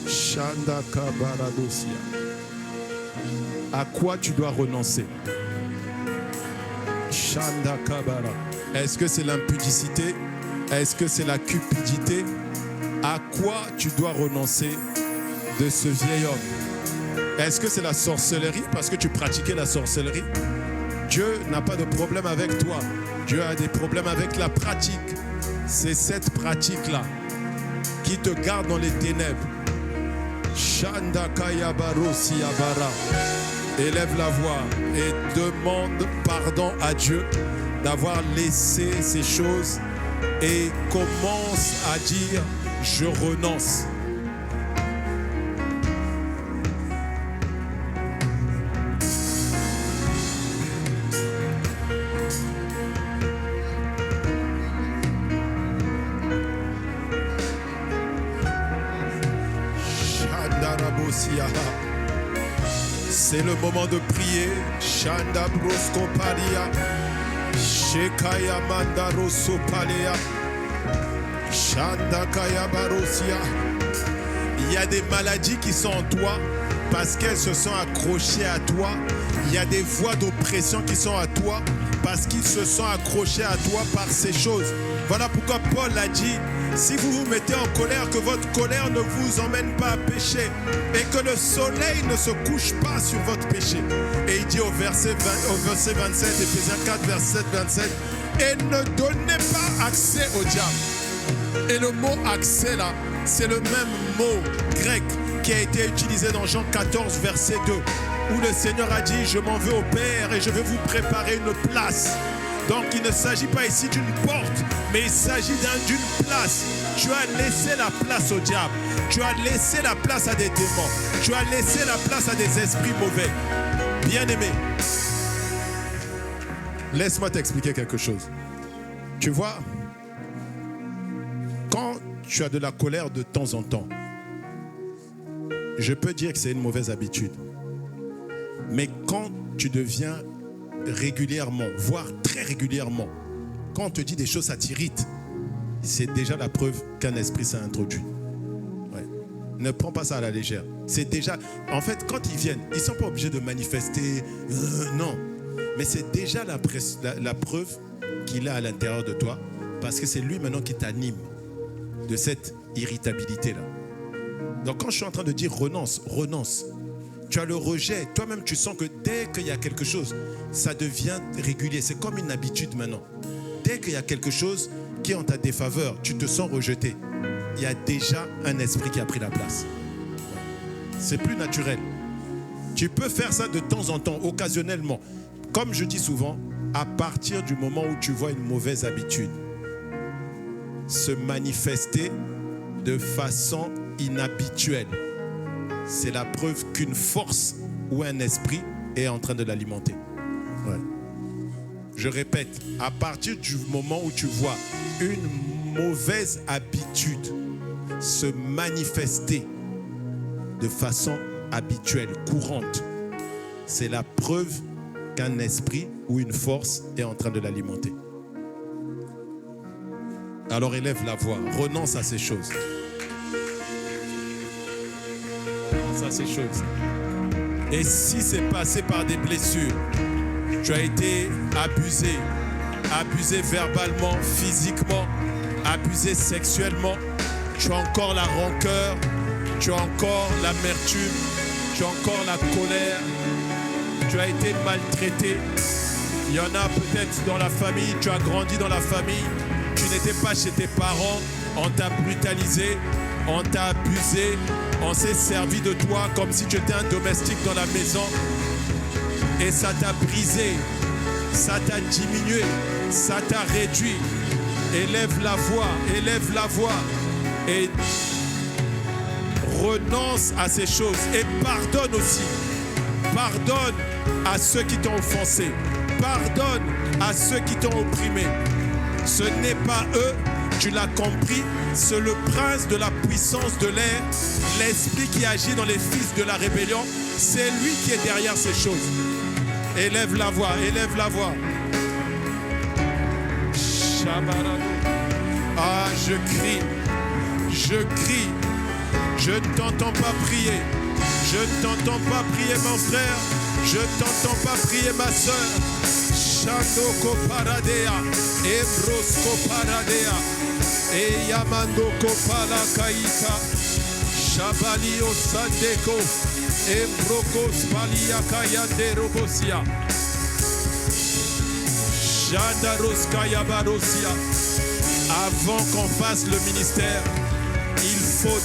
[SPEAKER 1] Shandaka baradosia. À quoi tu dois renoncer? Shandaka bara. Est-ce que c'est l'impudicité? Est-ce que c'est la cupidité? À quoi tu dois renoncer de ce vieil homme? Est-ce que c'est la sorcellerie parce que tu pratiquais la sorcellerie? Dieu n'a pas de problème avec toi. Dieu a des problèmes avec la pratique. C'est cette pratique-là qui te garde dans les ténèbres. Shandakaya barosi abara. Élève la voix et demande pardon à Dieu d'avoir laissé ces choses et commence à dire je renonce. C'est le moment de prier. Shanda broskopalia. Shekaya mandaro sopalia. Shanda kaya barosia. Il y a des maladies qui sont en toi parce qu'elles se sont accrochées à toi. Il y a des voies d'oppression qui sont à toi parce qu'ils se sont accrochés à toi par ces choses. Voilà pourquoi Paul a dit, si vous vous mettez en colère, que votre colère ne vous emmène pas à pécher et que le soleil ne se couche pas sur votre péché. Et il dit au verset 27, Éphésiens 4, verset 27, et ne donnez pas accès au diable. Et le mot accès là, c'est le même mot grec qui a été utilisé dans Jean 14, verset 2, où le Seigneur a dit, je m'en vais au Père et je vais vous préparer une place. Donc il ne s'agit pas ici d'une porte, mais il s'agit d'une place. Tu as laissé la place au diable. Tu as laissé la place à des démons. Tu as laissé la place à des esprits mauvais. Bien-aimé, laisse-moi t'expliquer quelque chose. Tu vois, quand tu as de la colère de temps en temps, je peux dire que c'est une mauvaise habitude. Mais quand tu deviens régulièrement, voire très régulièrement, quand on te dit des choses, ça t'irrite, c'est déjà la preuve qu'un esprit s'est introduit. Ouais. Ne prends pas ça à la légère. C'est déjà, en fait, quand ils viennent, ils ne sont pas obligés de manifester, non. Mais c'est déjà la preuve qu'il est à l'intérieur de toi, parce que c'est lui maintenant qui t'anime de cette irritabilité-là. Donc quand je suis en train de dire renonce, renonce. Tu as le rejet. Toi-même, tu sens que dès qu'il y a quelque chose, ça devient régulier. C'est comme une habitude maintenant. Dès qu'il y a quelque chose qui est en ta défaveur, tu te sens rejeté. Il y a déjà un esprit qui a pris la place. C'est plus naturel. Tu peux faire ça de temps en temps, occasionnellement. Comme je dis souvent, à partir du moment où tu vois une mauvaise habitude se manifester de façon inhabituelle, c'est la preuve qu'une force ou un esprit est en train de l'alimenter. Ouais. Je répète, à partir du moment où tu vois une mauvaise habitude se manifester de façon habituelle, courante, c'est la preuve qu'un esprit ou une force est en train de l'alimenter. Alors élève la voix, renonce à ces choses. À ces choses. Et si c'est passé par des blessures, tu as été abusé verbalement, physiquement, abusé sexuellement, tu as encore la rancœur, tu as encore l'amertume, tu as encore la colère, tu as été maltraité. Il y en a peut-être dans la famille, tu as grandi dans la famille, tu n'étais pas chez tes parents, on t'a brutalisé, on t'a abusé, on s'est servi de toi comme si tu étais un domestique dans la maison. Et ça t'a brisé, ça t'a diminué, ça t'a réduit. Élève la voix et renonce à ces choses et pardonne aussi. Pardonne à ceux qui t'ont offensé. Pardonne à ceux qui t'ont opprimé. Ce n'est pas eux, tu l'as compris, c'est le prince de la puissance de l'air, l'esprit qui agit dans les fils de la rébellion. C'est lui qui est derrière ces choses. Élève la voix, élève la voix. Ah, je crie, je ne t'entends pas prier, je ne t'entends pas prier mon frère, je ne t'entends pas prier ma soeur. Shandoko paradea, Ebrosko paradea, e Yamandoko palakaita, Shabalio sandeko, Ebrokos paliaka yande robosia, Shandaroskaya barosia. Avant qu'on fasse le ministère, il faut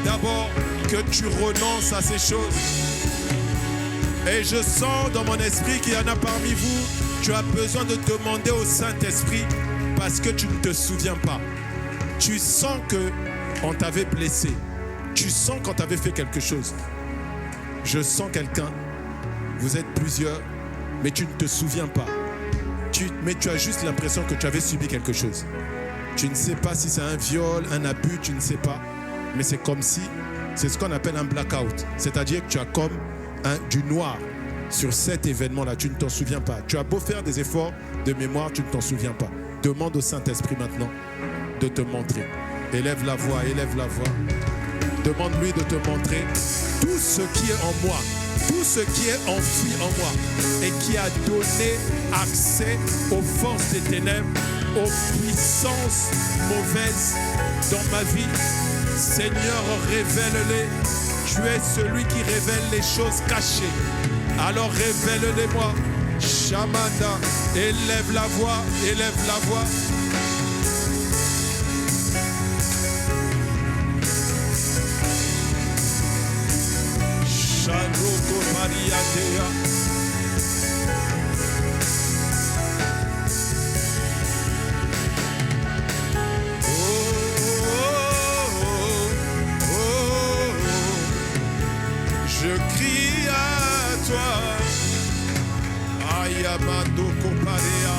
[SPEAKER 1] d'abord que tu renonces à ces choses. Et je sens dans mon esprit qu'il y en a parmi vous, tu as besoin de demander au Saint-Esprit parce que tu ne te souviens pas. Tu sens qu'on t'avait blessé. Tu sens qu'on t'avait fait quelque chose. Je sens quelqu'un, vous êtes plusieurs, mais tu ne te souviens pas. Mais tu as juste l'impression que tu avais subi quelque chose. Tu ne sais pas si c'est un viol, un abus, tu ne sais pas. Mais c'est comme si, c'est ce qu'on appelle un blackout. C'est-à-dire que tu as comme du noir sur cet événement-là. Tu ne t'en souviens pas. Tu as beau faire des efforts de mémoire, tu ne t'en souviens pas. Demande au Saint-Esprit maintenant de te montrer. Élève la voix, élève la voix. Demande-lui de te montrer tout ce qui est en moi. Tout ce qui est enfoui en moi et qui a donné accès aux forces des ténèbres, aux puissances mauvaises dans ma vie. Seigneur, révèle-les. Tu es celui qui révèle les choses cachées. Alors révèle-les-moi. Shamanda, élève la voix, élève la voix. Shandroko Mariadea. Je crie à toi, Ayamando Koparea.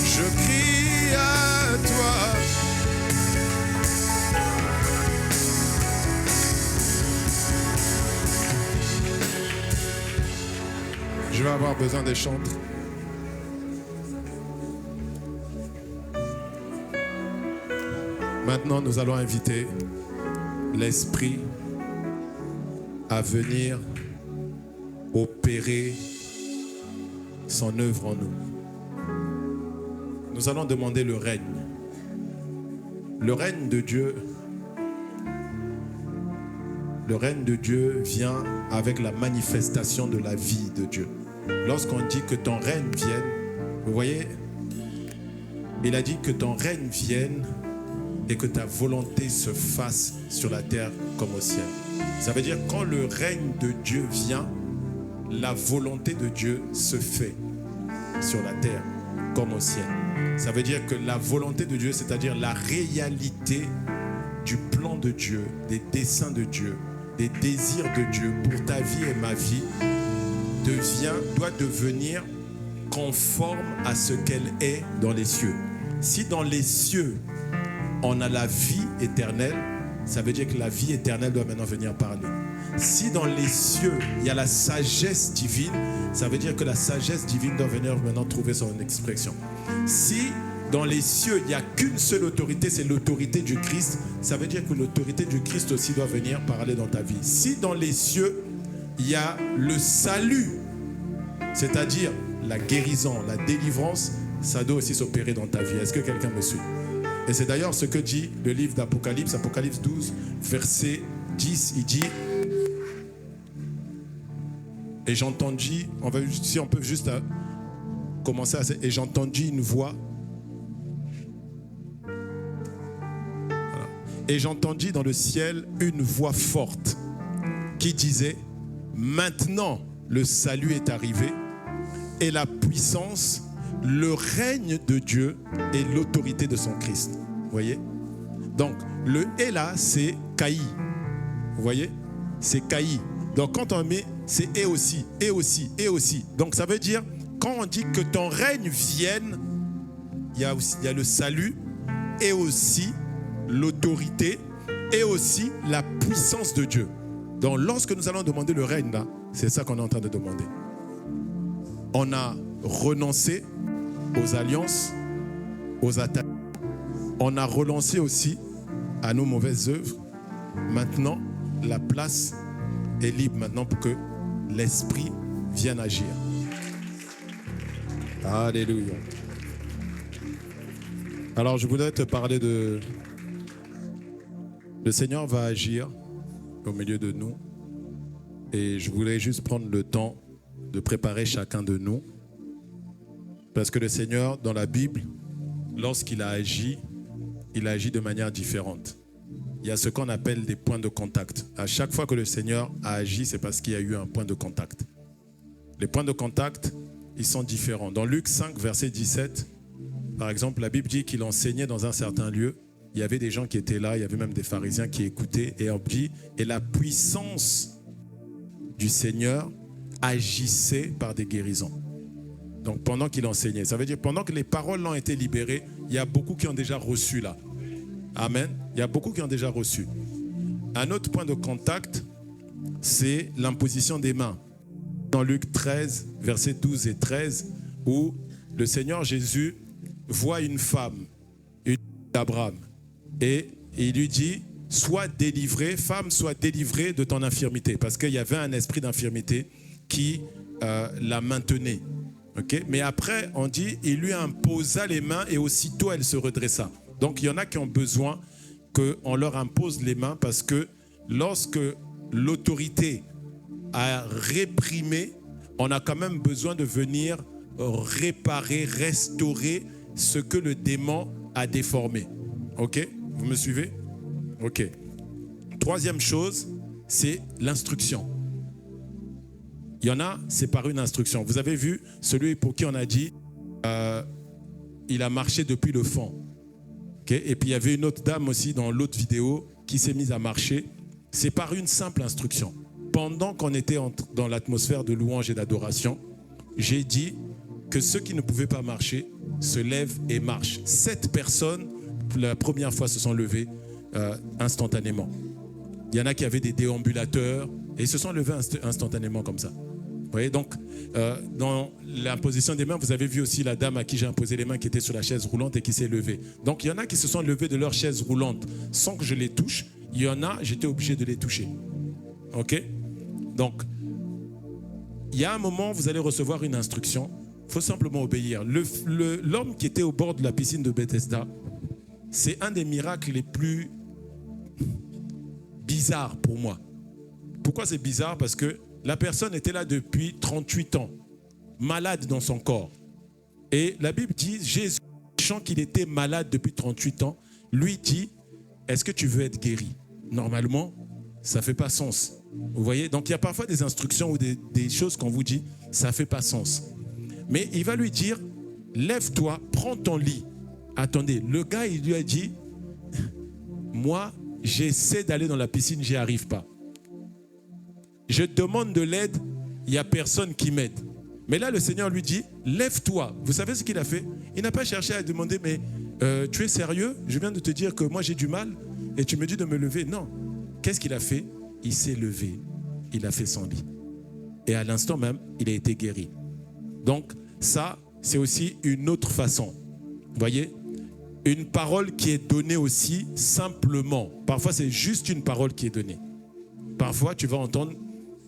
[SPEAKER 1] Je crie à toi. Je vais avoir besoin des chantres. Maintenant, nous allons inviter l'Esprit à venir opérer son œuvre en nous. Nous allons demander le règne. Le règne de Dieu. Le règne de Dieu vient avec la manifestation de la vie de Dieu. Lorsqu'on dit que ton règne vienne, vous voyez, il a dit que ton règne vienne et que ta volonté se fasse sur la terre comme au ciel. Ça veut dire quand le règne de Dieu vient, la volonté de Dieu se fait sur la terre comme au ciel. Ça veut dire que la volonté de Dieu, c'est-à-dire la réalité du plan de Dieu, des desseins de Dieu, des désirs de Dieu pour ta vie et ma vie, doit devenir conforme à ce qu'elle est dans les cieux. Si dans les cieux, on a la vie éternelle, ça veut dire que la vie éternelle doit maintenant venir parler. Si dans les cieux, il y a la sagesse divine, ça veut dire que la sagesse divine doit venir maintenant trouver son expression. Si dans les cieux, il n'y a qu'une seule autorité, c'est l'autorité du Christ, ça veut dire que l'autorité du Christ aussi doit venir parler dans ta vie. Si dans les cieux, il y a le salut, c'est-à-dire la guérison, la délivrance, ça doit aussi s'opérer dans ta vie. Est-ce que quelqu'un me suit? Et c'est d'ailleurs ce que dit le livre d'Apocalypse, Apocalypse 12, verset 10, il dit, et j'entendis, si on peut juste commencer à... Et j'entendis une voix. Voilà. Et j'entendis dans le ciel une voix forte qui disait, maintenant le salut est arrivé et la puissance, le règne de Dieu et l'autorité de son Christ. Vous voyez? Donc le « et » là, c'est « Kaï ». Vous voyez? C'est « Kaï ». Donc quand on met, c'est « et aussi »,« et aussi »,« et aussi ». Donc ça veut dire, quand on dit que ton règne vienne, il y a le salut et aussi l'autorité et aussi la puissance de Dieu. Donc lorsque nous allons demander le règne là, c'est ça qu'on est en train de demander. On a renoncé aux alliances, aux attaques. On a renoncé aussi à nos mauvaises œuvres. Maintenant, la place est libre maintenant pour que l'Esprit vienne agir. Alléluia. Alors, je voulais te parler de... Le Seigneur va agir au milieu de nous. Et je voulais juste prendre le temps de préparer chacun de nous. Parce que le Seigneur, dans la Bible, lorsqu'il a agi, il a agi de manière différente. Il y a ce qu'on appelle des points de contact. À chaque fois que le Seigneur a agi, c'est parce qu'il y a eu un point de contact. Les points de contact, ils sont différents. Dans Luc 5, verset 17, par exemple, la Bible dit qu'il enseignait dans un certain lieu. Il y avait des gens qui étaient là, il y avait même des pharisiens qui écoutaient. Et on dit, et la puissance du Seigneur agissait par des guérisons. Donc pendant qu'il enseignait, ça veut dire pendant que les paroles ont été libérées, il y a beaucoup qui ont déjà reçu là. Amen. Il y a beaucoup qui ont déjà reçu. Un autre point de contact, c'est l'imposition des mains. Dans Luc 13, versets 12 et 13, où le Seigneur Jésus voit une femme, une d'Abraham, et il lui dit, sois délivrée, femme, sois délivrée de ton infirmité, parce qu'il y avait un esprit d'infirmité qui la maintenait. Okay? Mais après, on dit, il lui imposa les mains et aussitôt elle se redressa. Donc il y en a qui ont besoin qu'on leur impose les mains parce que lorsque l'autorité a réprimé, on a quand même besoin de venir réparer, restaurer ce que le démon a déformé. Ok? Vous me suivez? Ok. Troisième chose, c'est l'instruction. Il y en a, c'est par une instruction. Vous avez vu celui pour qui on a dit il a marché depuis le fond. Okay? Et puis il y avait une autre dame aussi dans l'autre vidéo qui s'est mise à marcher. C'est par une simple instruction. Pendant qu'on était dans l'atmosphère de louange et d'adoration, j'ai dit que ceux qui ne pouvaient pas marcher se lèvent et marchent. 7 personnes, pour la première fois, se sont levées instantanément. Il y en a qui avaient des déambulateurs et ils se sont levés instantanément comme ça. Vous voyez, donc, dans l'imposition des mains, vous avez vu aussi la dame à qui j'ai imposé les mains qui était sur la chaise roulante et qui s'est levée. Donc, il y en a qui se sont levés de leur chaise roulante sans que je les touche. Il y en a, j'étais obligé de les toucher. OK? Donc, il y a un moment, vous allez recevoir une instruction. Il faut simplement obéir. L'homme qui était au bord de la piscine de Bethesda, c'est un des miracles les plus bizarres pour moi. Pourquoi c'est bizarre? Parce que la personne était là depuis 38 ans, malade dans son corps. Et la Bible dit, Jésus, sachant qu'il était malade depuis 38 ans, lui dit, est-ce que tu veux être guéri? Normalement, ça ne fait pas sens. Vous voyez? Donc il y a parfois des instructions ou des choses qu'on vous dit, ça ne fait pas sens. Mais il va lui dire, lève-toi, prends ton lit. Attendez, le gars, il lui a dit, moi, j'essaie d'aller dans la piscine, j'y arrive pas. Je demande de l'aide, il n'y a personne qui m'aide. Mais là, le Seigneur lui dit, lève-toi. Vous savez ce qu'il a fait? Il n'a pas cherché à demander, mais tu es sérieux? Je viens de te dire que moi j'ai du mal et tu me dis de me lever. Non. Qu'est-ce qu'il a fait? Il s'est levé. Il a fait son lit. Et à l'instant même, il a été guéri. Donc, ça, c'est aussi une autre façon. Vous voyez? Une parole qui est donnée aussi simplement. Parfois, c'est juste une parole qui est donnée. Parfois, tu vas entendre,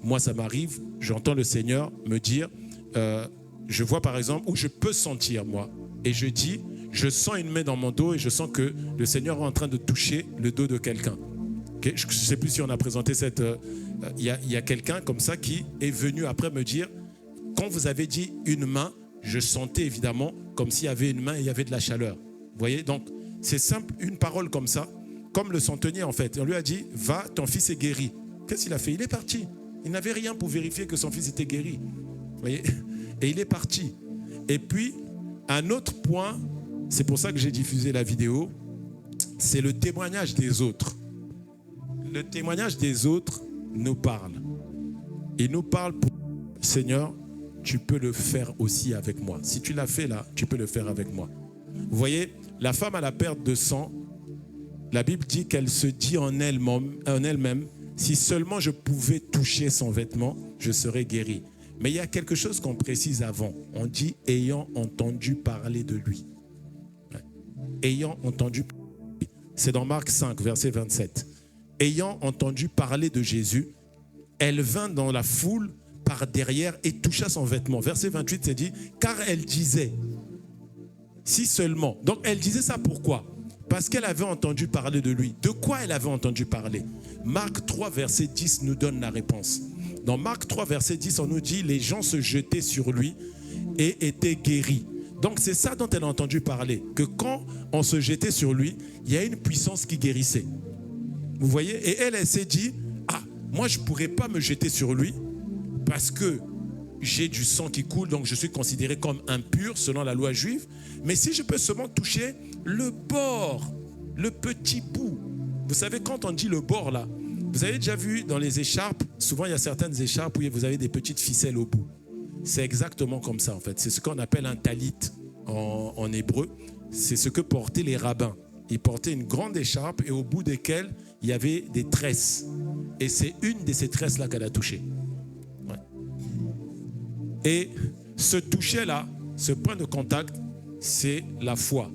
[SPEAKER 1] moi ça m'arrive, j'entends le Seigneur me dire, je vois par exemple, ou je peux sentir moi, et je dis, je sens une main dans mon dos et je sens que le Seigneur est en train de toucher le dos de quelqu'un. Okay? Je ne sais plus si on a présenté cette... Il y a quelqu'un comme ça qui est venu après me dire, quand vous avez dit une main, je sentais évidemment comme s'il y avait une main et il y avait de la chaleur. Vous voyez, donc c'est simple, une parole comme ça, comme le centenier en fait. On lui a dit, va, ton fils est guéri. Qu'est-ce qu'il a fait? Il est parti. Il n'avait rien pour vérifier que son fils était guéri. Vous voyez? Et il est parti. Et puis, un autre point, c'est pour ça que j'ai diffusé la vidéo, c'est le témoignage des autres. Le témoignage des autres nous parle. Il nous parle pour Seigneur, tu peux le faire aussi avec moi. Si tu l'as fait là, tu peux le faire avec moi. Vous voyez, la femme à la perte de sang, la Bible dit qu'elle se dit en elle-même, si seulement je pouvais toucher son vêtement, je serais guéri. Mais il y a quelque chose qu'on précise avant. On dit ayant entendu parler de lui. Ayant entendu parler de lui. C'est dans Marc 5, verset 27. Ayant entendu parler de Jésus, elle vint dans la foule par derrière et toucha son vêtement. Verset 28, c'est dit, car elle disait, si seulement. Donc elle disait ça pourquoi? Parce qu'elle avait entendu parler de lui. De quoi elle avait entendu parler? Marc 3, verset 10 nous donne la réponse. Dans Marc 3, verset 10, on nous dit, les gens se jetaient sur lui et étaient guéris. Donc c'est ça dont elle a entendu parler, que quand on se jetait sur lui, il y a une puissance qui guérissait. Vous voyez? Et elle s'est dit, ah, moi je ne pourrais pas me jeter sur lui parce que j'ai du sang qui coule, donc je suis considéré comme impur selon la loi juive. Mais si je peux seulement toucher le bord, le petit bout. Vous savez, quand on dit le bord là, vous avez déjà vu dans les écharpes, souvent il y a certaines écharpes où vous avez des petites ficelles au bout. C'est exactement comme ça en fait. C'est ce qu'on appelle un talit en hébreu. C'est ce que portaient les rabbins. Ils portaient une grande écharpe et au bout desquelles il y avait des tresses. Et c'est une de ces tresses-là qu'elle a touchées. Ouais. Et ce toucher-là, ce point de contact, c'est la foi.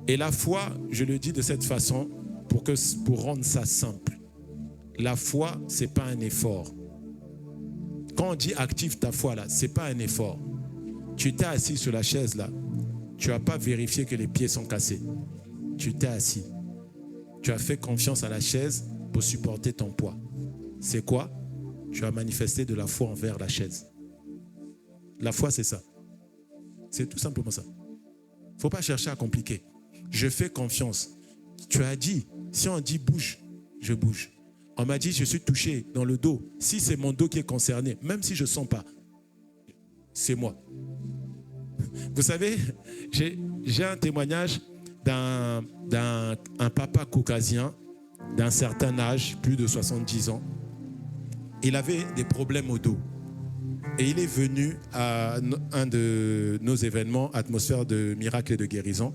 [SPEAKER 1] Et la foi, je le dis de cette façon, pour rendre ça simple. La foi, ce n'est pas un effort. Quand on dit active ta foi, là, ce n'est pas un effort. Tu t'es assis sur la chaise, là. Tu n'as pas vérifié que les pieds sont cassés. Tu t'es assis. Tu as fait confiance à la chaise pour supporter ton poids. C'est quoi? Tu as manifesté de la foi envers la chaise. La foi, c'est ça. C'est tout simplement ça. Il ne faut pas chercher à compliquer. Je fais confiance. Tu as dit, si on dit bouge, je bouge. On m'a dit, je suis touché dans le dos. Si c'est mon dos qui est concerné, même si je ne sens pas, c'est moi. Vous savez, j'ai un témoignage d'un papa caucasien d'un certain âge, plus de 70 ans. Il avait des problèmes au dos. Et il est venu à un de nos événements, atmosphère de miracle et de guérison.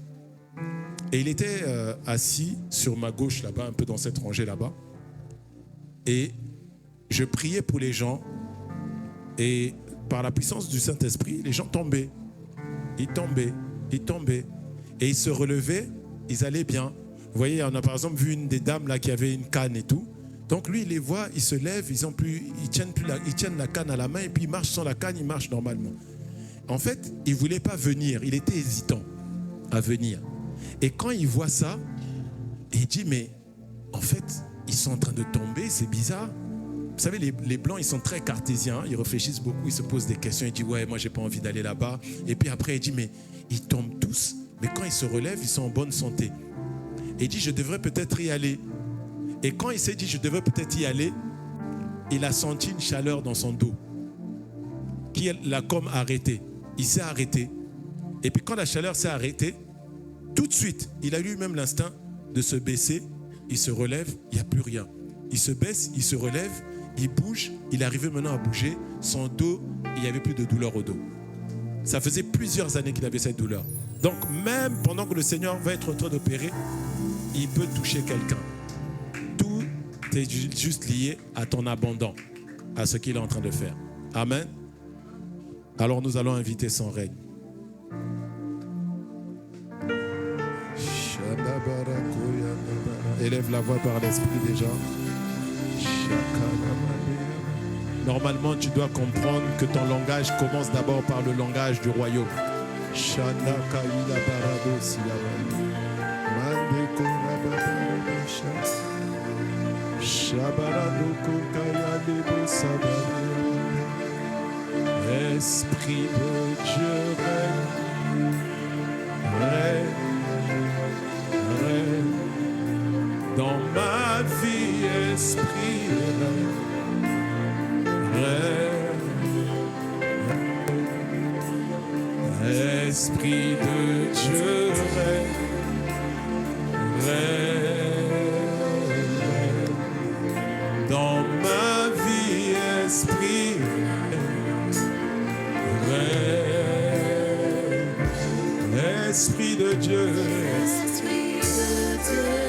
[SPEAKER 1] Et il était assis sur ma gauche là-bas, un peu dans cette rangée là-bas. Et je priais pour les gens. Et par la puissance du Saint-Esprit, les gens tombaient. Ils tombaient, ils tombaient. Et ils se relevaient, ils allaient bien. Vous voyez, on a par exemple vu une des dames là qui avait une canne et tout. Donc lui, il les voit, ils se lèvent, ils tiennent la canne à la main et puis ils marchent sans la canne, ils marchent normalement. En fait, il ne voulait pas venir, il était hésitant à venir. Et quand il voit ça, il dit, mais en fait, ils sont en train de tomber, c'est bizarre. Vous savez, les Blancs, ils sont très cartésiens, ils réfléchissent beaucoup, ils se posent des questions, ils disent, ouais, moi, j'ai pas envie d'aller là-bas. Et puis après, il dit, mais ils tombent tous, mais quand ils se relèvent, ils sont en bonne santé. Et il dit, je devrais peut-être y aller. Et quand il s'est dit, je devrais peut-être y aller, il a senti une chaleur dans son dos qui l'a comme arrêté. Il s'est arrêté. Et puis quand la chaleur s'est arrêtée, tout de suite, il a eu même l'instinct de se baisser. Il se relève, il n'y a plus rien. Il se baisse, il se relève, il bouge. Il arrivait maintenant à bouger. Son dos, il n'y avait plus de douleur au dos. Ça faisait plusieurs années qu'il avait cette douleur. Donc même pendant que le Seigneur va être en train d'opérer, il peut toucher quelqu'un. Tout est juste lié à ton abandon, à ce qu'il est en train de faire. Amen. Alors nous allons inviter son règne. Élève la voix par l'esprit déjà. Normalement, tu dois comprendre que ton langage commence d'abord par le langage du royaume. Shana kaila barado silaba. Mande korabababasha. Shabarado kokaya debo sabara. Esprit de Dieu règne, règne dans ma vie, esprit règne, esprit de Dieu règne dans ma vie, esprit règne, esprit de Dieu.
[SPEAKER 2] Esprit de Dieu.